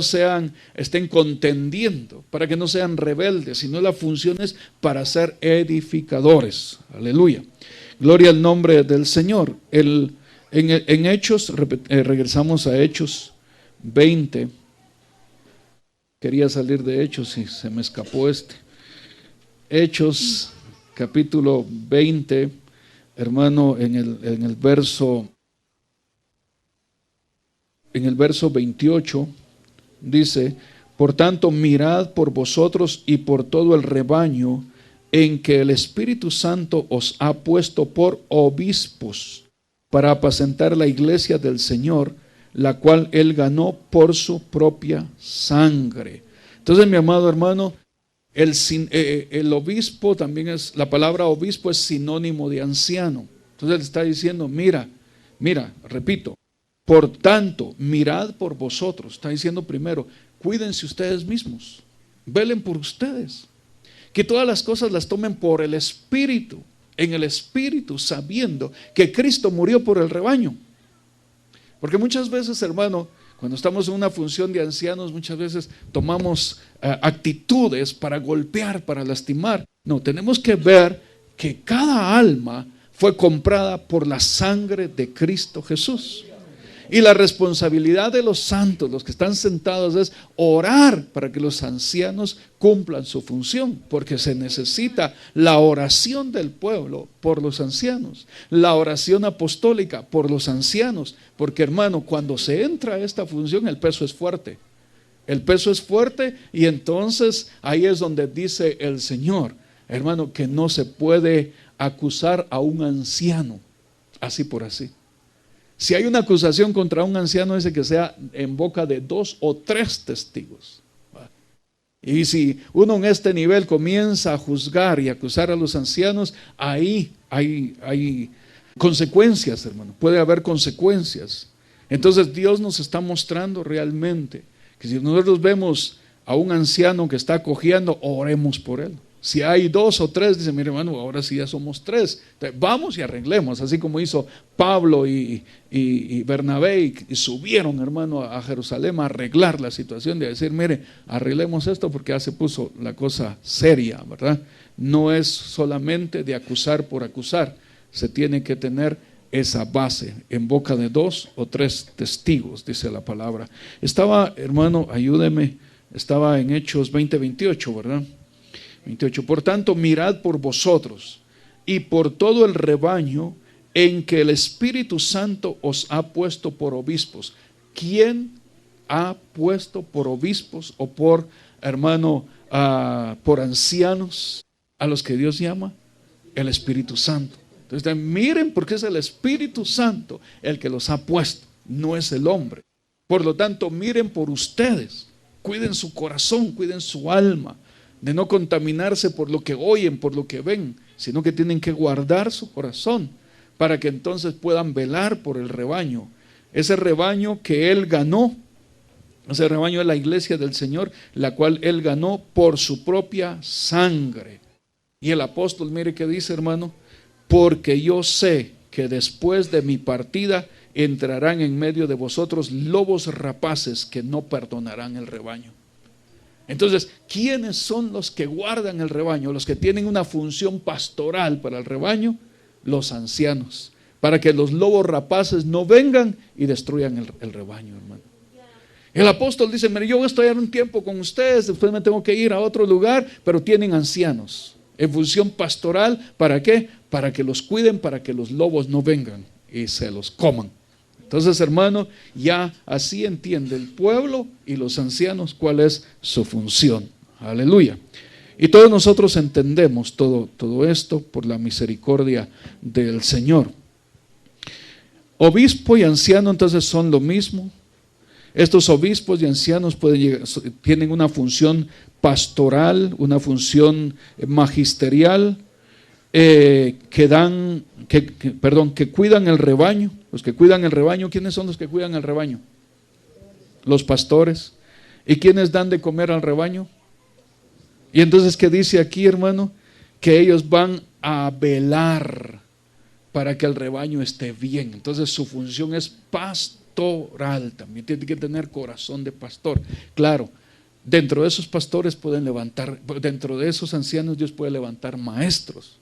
estén contendiendo, para que no sean rebeldes, sino la función es para ser edificadores. Aleluya. Gloria al nombre del Señor. En Hechos, regresamos a Hechos 20. Quería salir de Hechos y se me escapó Hechos capítulo 20, hermano, en el verso 28 dice, por tanto mirad por vosotros y por todo el rebaño en que el Espíritu Santo os ha puesto por obispos para apacentar la iglesia del Señor, la cual Él ganó por su propia sangre. Entonces, mi amado hermano, el obispo también la palabra obispo es sinónimo de anciano. Entonces le está diciendo, mira, repito, por tanto, mirad por vosotros. Está diciendo primero, cuídense ustedes mismos, velen por ustedes, que todas las cosas las tomen por el Espíritu, en el Espíritu, sabiendo que Cristo murió por el rebaño. Porque muchas veces, hermano, cuando estamos en una función de ancianos, muchas veces tomamos actitudes para golpear, para lastimar. No, tenemos que ver que cada alma fue comprada por la sangre de Cristo Jesús. Y la responsabilidad de los santos, los que están sentados, es orar para que los ancianos cumplan su función, porque se necesita la oración del pueblo por los ancianos, la oración apostólica por los ancianos, porque hermano, cuando se entra a esta función, el peso es fuerte. El peso es fuerte y entonces ahí es donde dice el Señor, hermano, que no se puede acusar a un anciano así por así. Si hay una acusación contra un anciano, dice que sea en boca de 2 o 3 testigos. Y si uno en este nivel comienza a juzgar y acusar a los ancianos, ahí hay consecuencias, hermano. Puede haber consecuencias. Entonces Dios nos está mostrando realmente que si nosotros vemos a un anciano que está cojeando, oremos por él. Si hay 2 o 3, dice, mire hermano, ahora sí ya somos 3. Entonces, vamos y arreglemos, así como hizo Pablo y Bernabé, y subieron, hermano, a Jerusalén a arreglar la situación, de decir, mire, arreglemos esto porque ya se puso la cosa seria, ¿verdad? No es solamente de acusar por acusar, se tiene que tener esa base en boca de 2 o 3 testigos, dice la palabra. Estaba, hermano, ayúdeme, estaba en Hechos 20:28, ¿verdad? 28. Por tanto, mirad por vosotros y por todo el rebaño en que el Espíritu Santo os ha puesto por obispos. ¿Quién ha puesto por obispos o por, hermano, por ancianos a los que Dios llama? El Espíritu Santo. Entonces, miren, porque es el Espíritu Santo el que los ha puesto, no es el hombre. Por lo tanto, miren por ustedes, cuiden su corazón, cuiden su alma, de no contaminarse por lo que oyen, por lo que ven, sino que tienen que guardar su corazón para que entonces puedan velar por el rebaño. Ese rebaño que Él ganó, ese rebaño es la iglesia del Señor, la cual Él ganó por su propia sangre. Y el apóstol, mire qué dice, hermano, porque yo sé que después de mi partida entrarán en medio de vosotros lobos rapaces que no perdonarán el rebaño. Entonces, ¿quiénes son los que guardan el rebaño? Los que tienen una función pastoral para el rebaño, los ancianos, para que los lobos rapaces no vengan y destruyan el rebaño, hermano. El apóstol dice, mire, yo voy a estar un tiempo con ustedes, después me tengo que ir a otro lugar, pero tienen ancianos en función pastoral, ¿para qué? Para que los cuiden, para que los lobos no vengan y se los coman. Entonces, hermano, ya así entiende el pueblo y los ancianos cuál es su función. Aleluya. Y todos nosotros entendemos todo esto por la misericordia del Señor. Obispo y anciano entonces son lo mismo. Estos obispos y ancianos tienen una función pastoral, una función magisterial, que cuidan el rebaño. Los que cuidan el rebaño, ¿quiénes son los que cuidan el rebaño? Los pastores. ¿Y quiénes dan de comer al rebaño? Y entonces, ¿qué dice aquí, hermano? Que ellos van a velar para que el rebaño esté bien. Entonces, su función es pastoral. También tiene que tener corazón de pastor. Claro, dentro de esos pastores pueden levantar, dentro de esos ancianos Dios puede levantar maestros,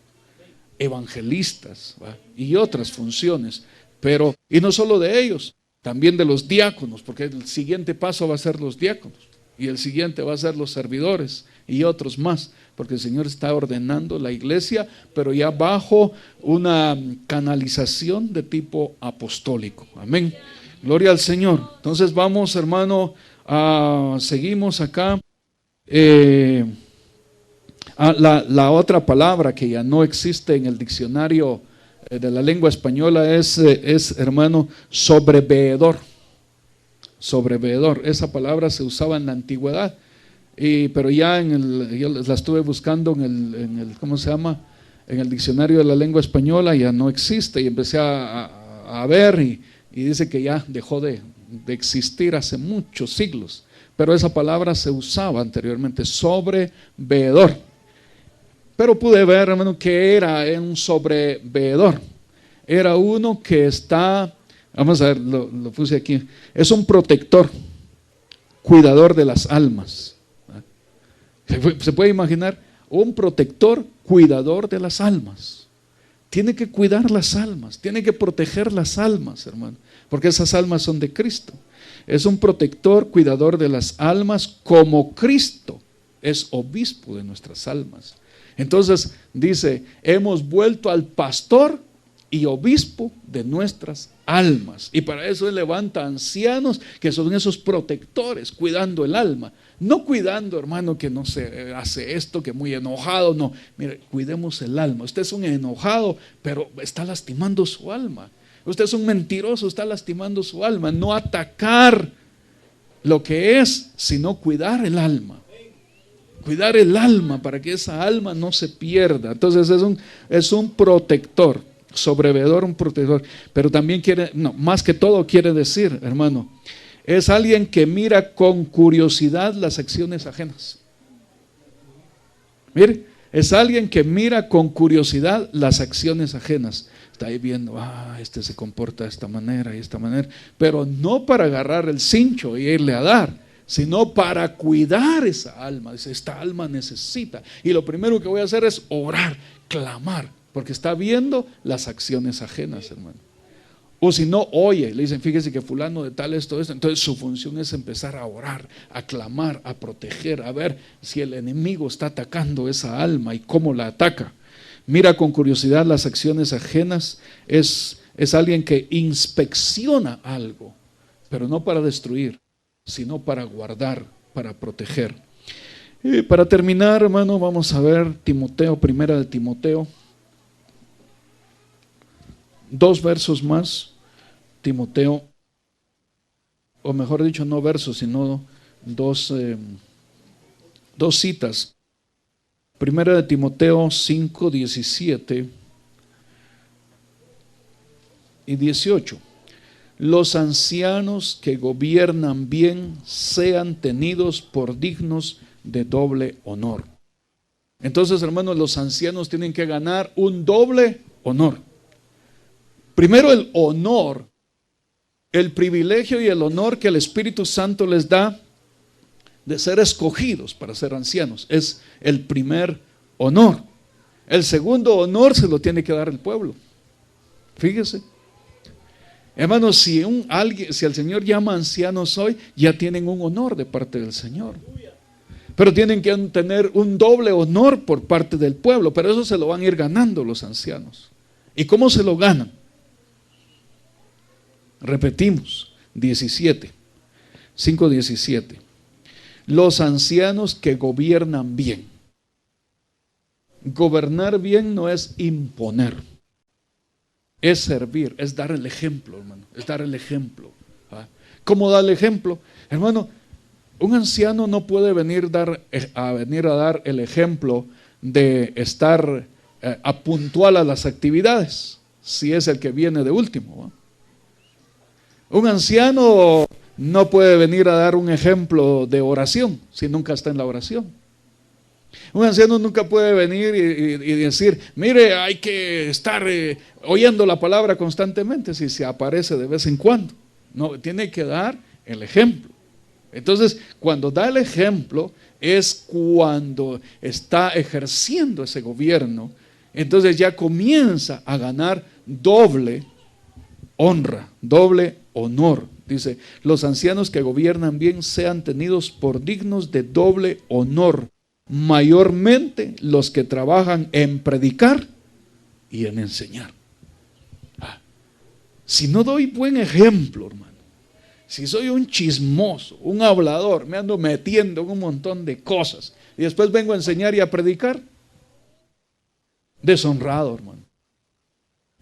evangelistas, ¿va? Y otras funciones. Pero, y no solo de ellos, también de los diáconos, porque el siguiente paso va a ser los diáconos, y el siguiente va a ser los servidores, y otros más, porque el Señor está ordenando la iglesia, pero ya bajo una canalización de tipo apostólico. Amén. Gloria al Señor. Entonces vamos, hermano, seguimos acá. La otra palabra que ya no existe en el diccionario de la lengua española es hermano, sobreveedor. Sobreveedor. Esa palabra se usaba en la antigüedad, pero ya yo la estuve buscando en el ¿cómo se llama? En el diccionario de la lengua española, ya no existe, y empecé a ver y dice que ya dejó de existir hace muchos siglos, pero esa palabra se usaba anteriormente, sobreveedor. Pero pude ver, hermano, que era un sobreveedor. Era uno que está, vamos a ver, lo puse aquí, es un protector, cuidador de las almas. ¿Se puede imaginar? Un protector, cuidador de las almas. tiene que cuidar las almas, tiene que proteger las almas, hermano, porque esas almas son de Cristo. Es un protector, cuidador de las almas, como Cristo es obispo de nuestras almas. Entonces dice, hemos vuelto al pastor y obispo de nuestras almas. Y para eso Él levanta ancianos que son esos protectores, cuidando el alma. No cuidando, hermano, que no se hace esto, que muy enojado. No, mire, cuidemos el alma. Usted es un enojado, pero está lastimando su alma. Usted es un mentiroso, está lastimando su alma. No atacar lo que es, sino cuidar el alma. Cuidar el alma para que esa alma no se pierda. Entonces es un protector, sobrevedor, un protector. Pero también más que todo quiere decir, hermano, es alguien que mira con curiosidad las acciones ajenas. Mire, es alguien que mira con curiosidad las acciones ajenas. Está ahí viendo, este se comporta de esta manera y esta manera, pero no para agarrar el cincho y irle a dar, sino para cuidar esa alma. Dice, esta alma necesita. Y lo primero que voy a hacer es orar, clamar, porque está viendo las acciones ajenas, hermano. O si no, oye, le dicen, fíjese que fulano de tal, esto. Entonces su función es empezar a orar, a clamar, a proteger, a ver si el enemigo está atacando esa alma y cómo la ataca. Mira con curiosidad las acciones ajenas. Es alguien que inspecciona algo, pero no para destruir, sino para guardar, para proteger. Y para terminar, hermano, vamos a ver Timoteo, primera de Timoteo. 2 versos más. Timoteo, o mejor dicho, no versos, sino dos citas. Primera de Timoteo 5, 17 y 18. Los ancianos que gobiernan bien sean tenidos por dignos de doble honor. Entonces, hermanos, los ancianos tienen que ganar un doble honor. Primero, el honor, el privilegio y el honor que el Espíritu Santo les da de ser escogidos para ser ancianos. Es el primer honor. El segundo honor se lo tiene que dar el pueblo. Fíjese. Hermanos, si el Señor llama ancianos hoy, ya tienen un honor de parte del Señor. Pero tienen que tener un doble honor por parte del pueblo. Pero eso se lo van a ir ganando los ancianos. ¿Y cómo se lo ganan? Repetimos, 5:17. Los ancianos que gobiernan bien. Gobernar bien no es imponer, es servir, es dar el ejemplo, hermano, es dar el ejemplo. ¿Cómo dar el ejemplo? Hermano, un anciano no puede venir a dar el ejemplo de estar puntual a las actividades, si es el que viene de último. Un anciano no puede venir a dar un ejemplo de oración si nunca está en la oración. Un anciano nunca puede venir y decir, mire, hay que estar oyendo la palabra constantemente si se aparece de vez en cuando. No, tiene que dar el ejemplo. Entonces, cuando da el ejemplo es cuando está ejerciendo ese gobierno. Entonces ya comienza a ganar doble honra, doble honor. Dice, los ancianos que gobiernan bien sean tenidos por dignos de doble honor, mayormente los que trabajan en predicar y en enseñar. Si no doy buen ejemplo, hermano, si soy un chismoso, un hablador, me ando metiendo en un montón de cosas y después vengo a enseñar y a predicar, deshonrado, hermano.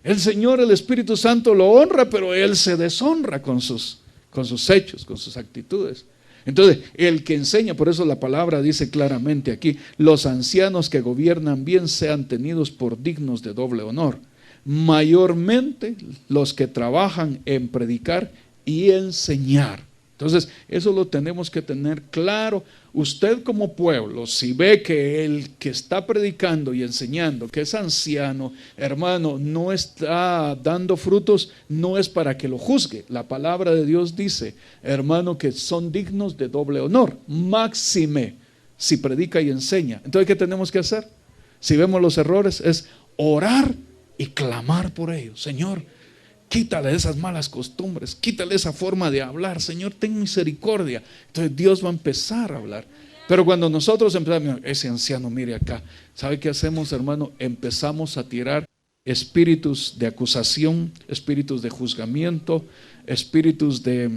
El Señor, el Espíritu Santo lo honra, pero Él se deshonra con sus hechos, con sus actitudes. Entonces, el que enseña, por eso la palabra dice claramente aquí, los ancianos que gobiernan bien sean tenidos por dignos de doble honor, mayormente los que trabajan en predicar y enseñar. Entonces, eso lo tenemos que tener claro. Usted como pueblo, si ve que el que está predicando y enseñando, que es anciano, hermano, no está dando frutos, no es para que lo juzgue. La palabra de Dios dice, hermano, que son dignos de doble honor, máxime, si predica y enseña. Entonces, ¿qué tenemos que hacer? Si vemos los errores, es orar y clamar por ellos. Señor, quítale esas malas costumbres, quítale esa forma de hablar. Señor, ten misericordia. Entonces Dios va a empezar a hablar. Pero cuando nosotros empezamos, ese anciano, mire acá, ¿sabe qué hacemos, hermano? Empezamos a tirar espíritus de acusación, espíritus de juzgamiento, espíritus de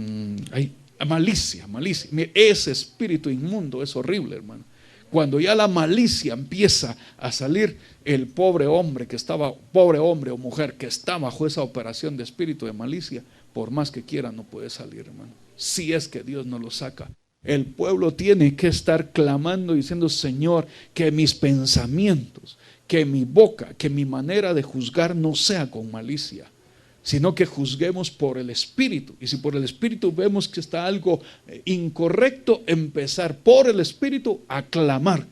malicia. Mire, ese espíritu inmundo es horrible, hermano. Cuando ya la malicia empieza a salir, el pobre hombre o mujer que está bajo esa operación de espíritu de malicia, por más que quiera no puede salir, hermano. Si es que Dios no lo saca. El pueblo tiene que estar clamando, diciendo: Señor, que mis pensamientos, que mi boca, que mi manera de juzgar no sea con malicia, sino que juzguemos por el Espíritu. Y si por el Espíritu vemos que está algo incorrecto, empezar por el Espíritu a clamar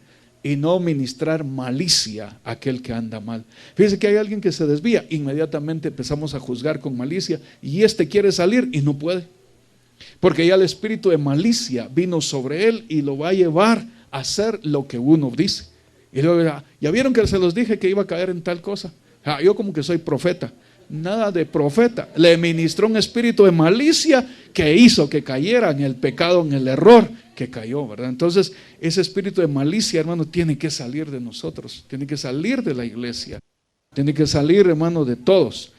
y no ministrar malicia a aquel que anda mal. Fíjense que hay alguien que se desvía, inmediatamente empezamos a juzgar con malicia y quiere salir y no puede, porque ya el espíritu de malicia vino sobre él y lo va a llevar a hacer lo que uno dice. Y luego, ya vieron que se los dije que iba a caer en tal cosa. Yo como que soy profeta. Nada de profeta. Le ministró un espíritu de malicia que hizo que cayera en el pecado, en el error que cayó, ¿verdad? Entonces, ese espíritu de malicia, hermano, tiene que salir de nosotros, tiene que salir de la iglesia, tiene que salir, hermano, de todos.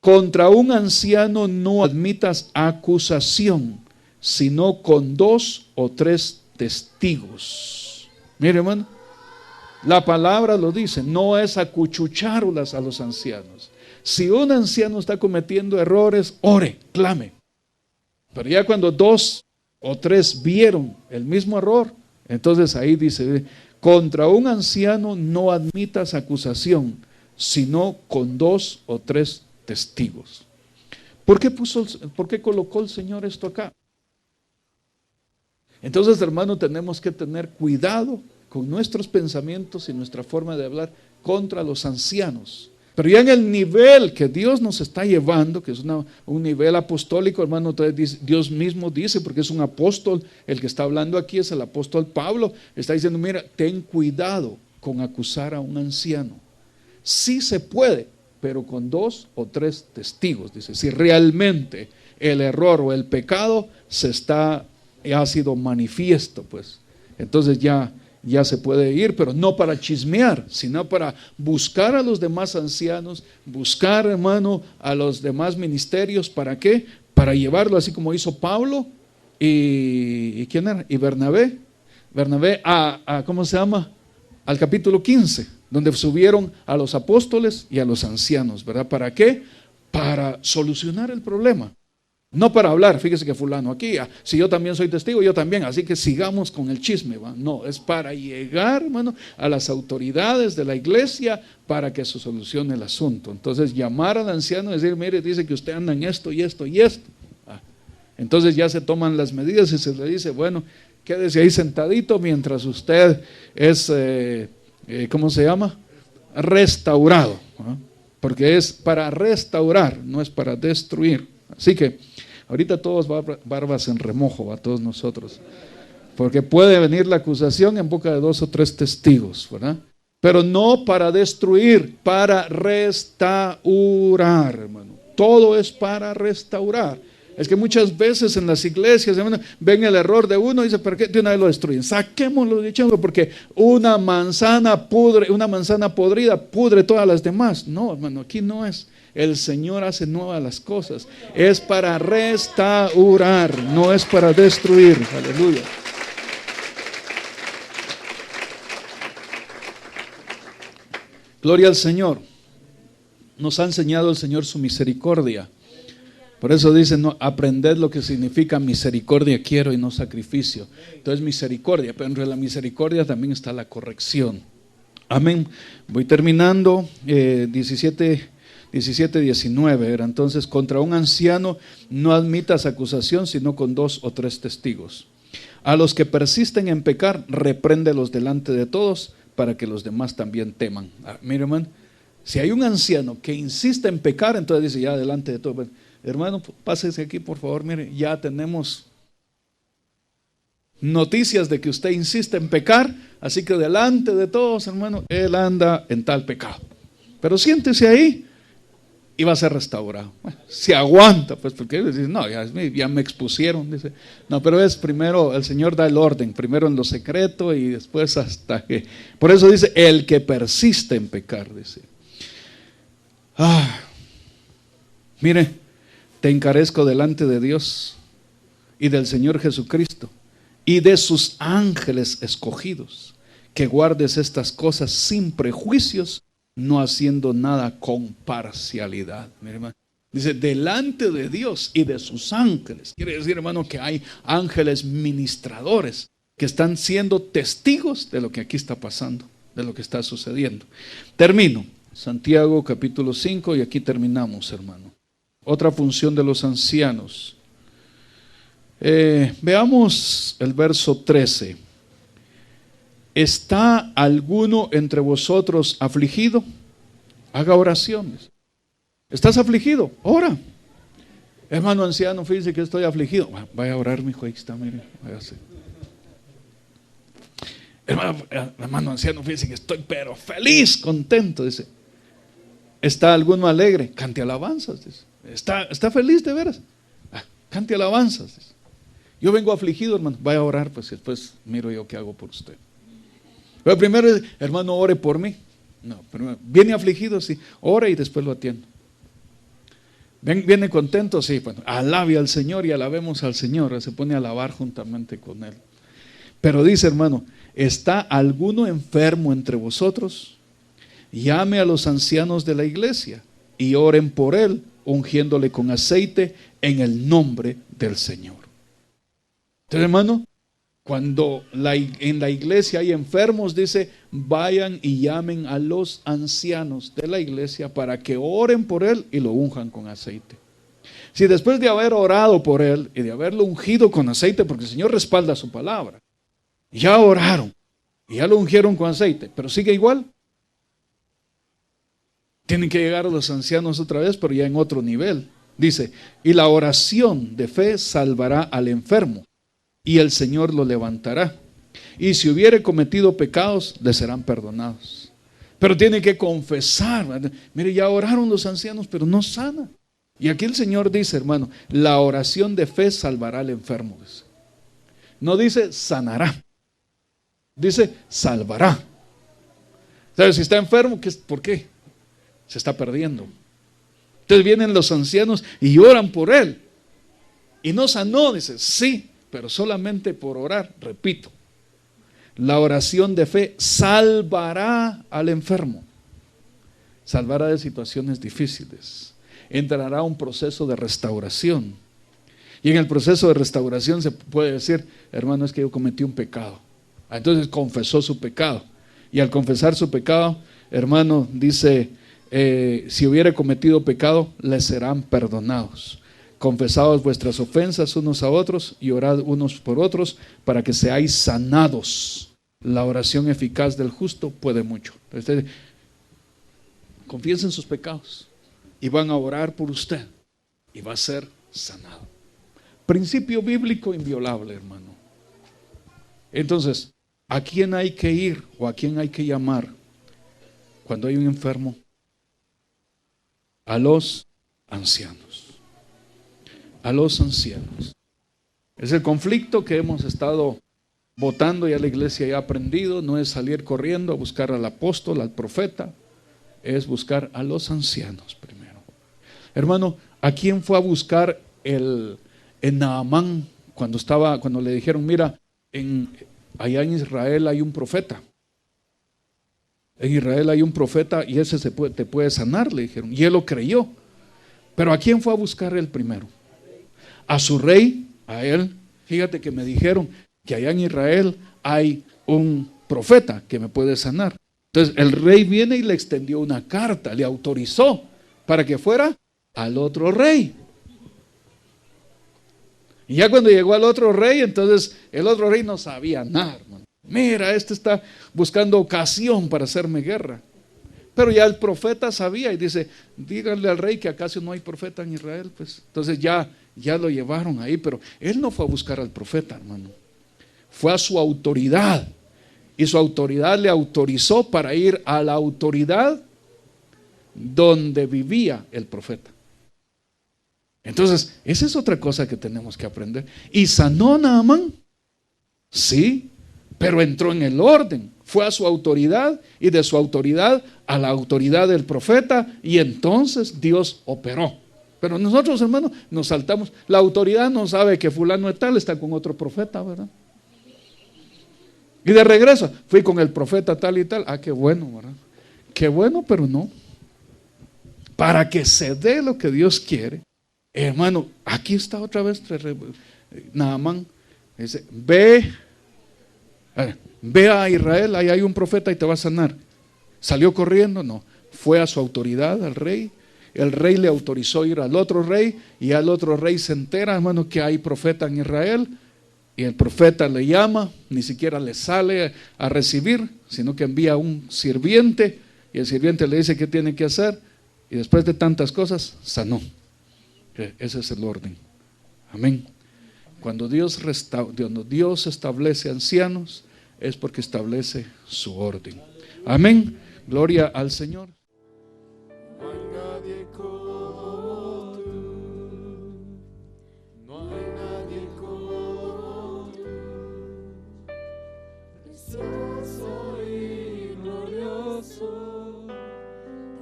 Contra un anciano no admitas acusación, sino con 2 o 3 testigos. Mire, hermano, la palabra lo dice, no es acuchucharlas a los ancianos. Si un anciano está cometiendo errores, ore, clame. Pero ya cuando 2 o 3 vieron el mismo error, entonces ahí dice: contra un anciano no admitas acusación, sino con 2 o 3 testigos. ¿Por qué colocó el Señor esto acá? Entonces, hermano, tenemos que tener cuidado con nuestros pensamientos y nuestra forma de hablar contra los ancianos. Pero ya en el nivel que Dios nos está llevando, que es un nivel apostólico, hermano, Dios mismo dice, porque es un apóstol, el que está hablando aquí es el apóstol Pablo, está diciendo: mira, ten cuidado con acusar a un anciano. Sí se puede, pero con 2 o 3 testigos. Dice, si realmente el error o el pecado ha sido manifiesto, pues entonces ya se puede ir, pero no para chismear, sino para buscar a los demás ancianos, buscar, hermano, a los demás ministerios. ¿Para qué? Para llevarlo, así como hizo Pablo y ¿quién era? Y Bernabé ¿cómo se llama? Al capítulo 15, donde subieron a los apóstoles y a los ancianos, ¿verdad? ¿Para qué? Para solucionar el problema. No para hablar, fíjese que fulano aquí, si yo también soy testigo, yo también, así que sigamos con el chisme, ¿va? No, es para llegar, hermano, a las autoridades de la iglesia para que se solucione el asunto. Entonces, llamar al anciano y decir: mire, dice que usted anda en esto y esto y esto. Entonces ya se toman las medidas y se le dice: bueno, quédese ahí sentadito mientras usted es, ¿cómo se llama? Restaurado, ¿no? Porque es para restaurar, no es para destruir. Así que ahorita todos barbas en remojo a todos nosotros, porque puede venir la acusación en boca de 2 o 3 testigos, ¿verdad? Pero no para destruir, para restaurar, hermano. Todo es para restaurar. Es que muchas veces en las iglesias, hermano, ven el error de uno y dicen: ¿por qué de una vez lo destruyen? Saquémoslo de echémoslo, porque una manzana podrida pudre todas las demás. No, hermano, aquí no es. El Señor hace nuevas las cosas. Es para restaurar, no es para destruir. Aleluya. Gloria al Señor. Nos ha enseñado el Señor su misericordia. Por eso dice: no, aprended lo que significa misericordia quiero y no sacrificio. Entonces misericordia, pero entre la misericordia también está la corrección. Amén. Voy terminando. 17-19 era. Entonces, contra un anciano no admitas acusación, sino con 2 o 3 testigos. A los que persisten en pecar, repréndelos delante de todos, para que los demás también teman. Mire, hermano, si hay un anciano que insiste en pecar, entonces dice: ya delante de todos. Hermano, pásese aquí, por favor. Mire, ya tenemos noticias de que usted insiste en pecar, así que delante de todos, hermano, él anda en tal pecado. pero siéntese ahí y va a ser restaurado. Bueno, si aguanta, pues, porque dice, no, ya me expusieron, dice. No, pero es primero, el Señor da el orden, primero en lo secreto y después hasta que, por eso dice, el que persiste en pecar, dice. Mire, te encarezco delante de Dios y del Señor Jesucristo y de sus ángeles escogidos, que guardes estas cosas sin prejuicios, no haciendo nada con parcialidad. Mire, hermano, dice, delante de Dios y de sus ángeles. Quiere decir, hermano, que hay ángeles ministradores que están siendo testigos de lo que aquí está pasando, de lo que está sucediendo. Termino. Santiago capítulo 5 y aquí terminamos, hermano. Otra función de los ancianos. Veamos el verso 13. ¿Está alguno entre vosotros afligido? Haga oraciones. ¿Estás afligido? Ora. Hermano anciano, fíjese que estoy afligido. Vaya a orar, mi hijo, ahí está, mire, váyase. Hermano anciano, fíjese que estoy pero feliz, contento, dice. ¿Está alguno alegre? Cante alabanzas, dice. ¿Está feliz de veras? Cante alabanzas, dice. Yo vengo afligido, hermano. Vaya a orar, pues después miro yo qué hago por usted. Pero primero, hermano, ore por mí. No, primero, ¿viene afligido? Sí. Ora y después lo atiendo. ¿Viene contento? Sí. Bueno, alabe al Señor y alabemos al Señor. Se pone a alabar juntamente con Él. Pero dice, hermano, ¿está alguno enfermo entre vosotros? Llame a los ancianos de la iglesia y oren por él, ungiéndole con aceite en el nombre del Señor. Entonces, hermano, cuando en la iglesia hay enfermos, dice, vayan y llamen a los ancianos de la iglesia para que oren por él y lo unjan con aceite. Si después de haber orado por él y de haberlo ungido con aceite, porque el Señor respalda su palabra, ya oraron y ya lo ungieron con aceite, pero sigue igual, tienen que llegar a los ancianos otra vez, pero ya en otro nivel. Dice, y la oración de fe salvará al enfermo, y el Señor lo levantará. Y si hubiere cometido pecados, le serán perdonados. Pero tiene que confesar. Mire, ya oraron los ancianos, pero no sana. Y aquí el Señor dice, hermano, la oración de fe salvará al enfermo. No dice sanará, dice salvará. ¿Sabes? Si está enfermo, ¿por qué? Se está perdiendo. Entonces vienen los ancianos y oran por él. Y no sanó, dice, sí, pero solamente por orar, repito. La oración de fe salvará al enfermo. Salvará de situaciones difíciles. Entrará a un proceso de restauración. Y en el proceso de restauración se puede decir, hermano, es que yo cometí un pecado. Entonces confesó su pecado. Y al confesar su pecado, hermano, dice, si hubiere cometido pecado, les serán perdonados. Confesaos vuestras ofensas unos a otros y orad unos por otros para que seáis sanados. La oración eficaz del justo puede mucho. Entonces, confiesen sus pecados y van a orar por usted y va a ser sanado. Principio bíblico inviolable, hermano. Entonces, ¿a quién hay que ir o a quién hay que llamar cuando hay un enfermo? A los ancianos. A los ancianos. Es el conflicto que hemos estado votando, ya la iglesia ya ha aprendido, no es salir corriendo a buscar al apóstol, al profeta, es buscar a los ancianos primero. Hermano, ¿a quién fue a buscar en Naamán cuando le dijeron, mira, allá en Israel hay un profeta? En Israel hay un profeta y ese te puede sanar, le dijeron. Y él lo creyó. Pero ¿a quién fue a buscar él primero? A su rey, a él. Fíjate que me dijeron que allá en Israel hay un profeta que me puede sanar. Entonces el rey viene y le extendió una carta, le autorizó para que fuera al otro rey. Y ya cuando llegó al otro rey, entonces el otro rey no sabía nada, hermano. Mira, este está buscando ocasión para hacerme guerra. Pero ya el profeta sabía y dice, díganle al rey que acaso no hay profeta en Israel. Pues entonces ya lo llevaron ahí, pero él no fue a buscar al profeta, hermano. Fue a su autoridad. Y su autoridad le autorizó para ir a la autoridad donde vivía el profeta. Entonces, esa es otra cosa que tenemos que aprender. ¿Y sanó Naamán? Sí, pero entró en el orden. Fue a su autoridad y de su autoridad a la autoridad del profeta, y entonces Dios operó. Pero nosotros, hermanos, nos saltamos. La autoridad no sabe que fulano de tal está con otro profeta, ¿verdad? Y de regreso, fui con el profeta tal y tal. Ah, qué bueno, ¿verdad? Qué bueno, pero no. Para que se dé lo que Dios quiere, hermano, aquí está otra vez Naamán. Dice, ve a Israel, ahí hay un profeta y te va a sanar. ¿Salió corriendo? No. Fue a su autoridad, al rey. El rey le autorizó ir al otro rey, y al otro rey se entera, hermano, que hay profeta en Israel, y el profeta le llama, ni siquiera le sale a recibir, sino que envía un sirviente, y el sirviente le dice qué tiene que hacer, y después de tantas cosas, sanó. Ese es el orden. Amén. Cuando Dios establece ancianos, es porque establece su orden. Amén. Gloria al Señor. No hay nadie como tú, no hay nadie como tú, precioso y glorioso,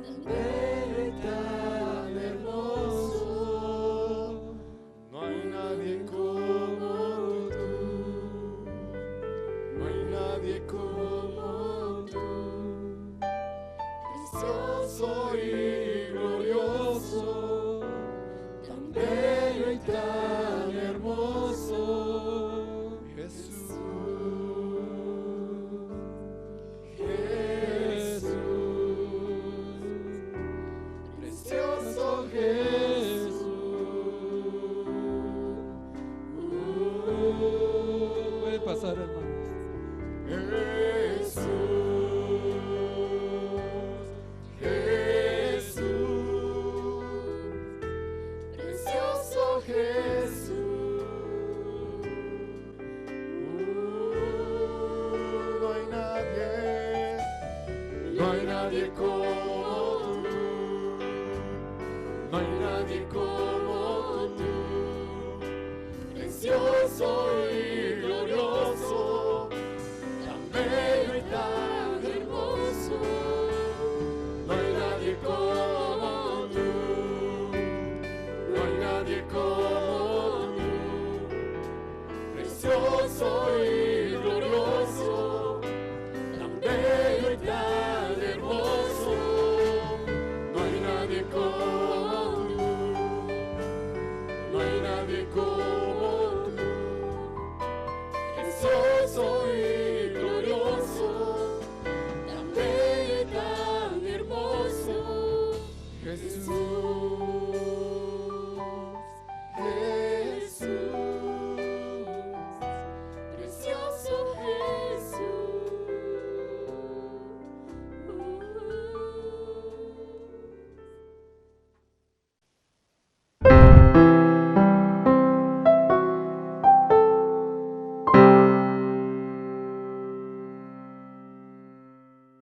tan bello y tan hermoso. No hay nadie como tú, no hay nadie como tú, precioso y glorioso, tan bello y tan hermoso. Jesús, Jesús, precioso Jesús. Puede pasar, hermanos. Jesús, Jesús, precioso Jesús. No hay nadie como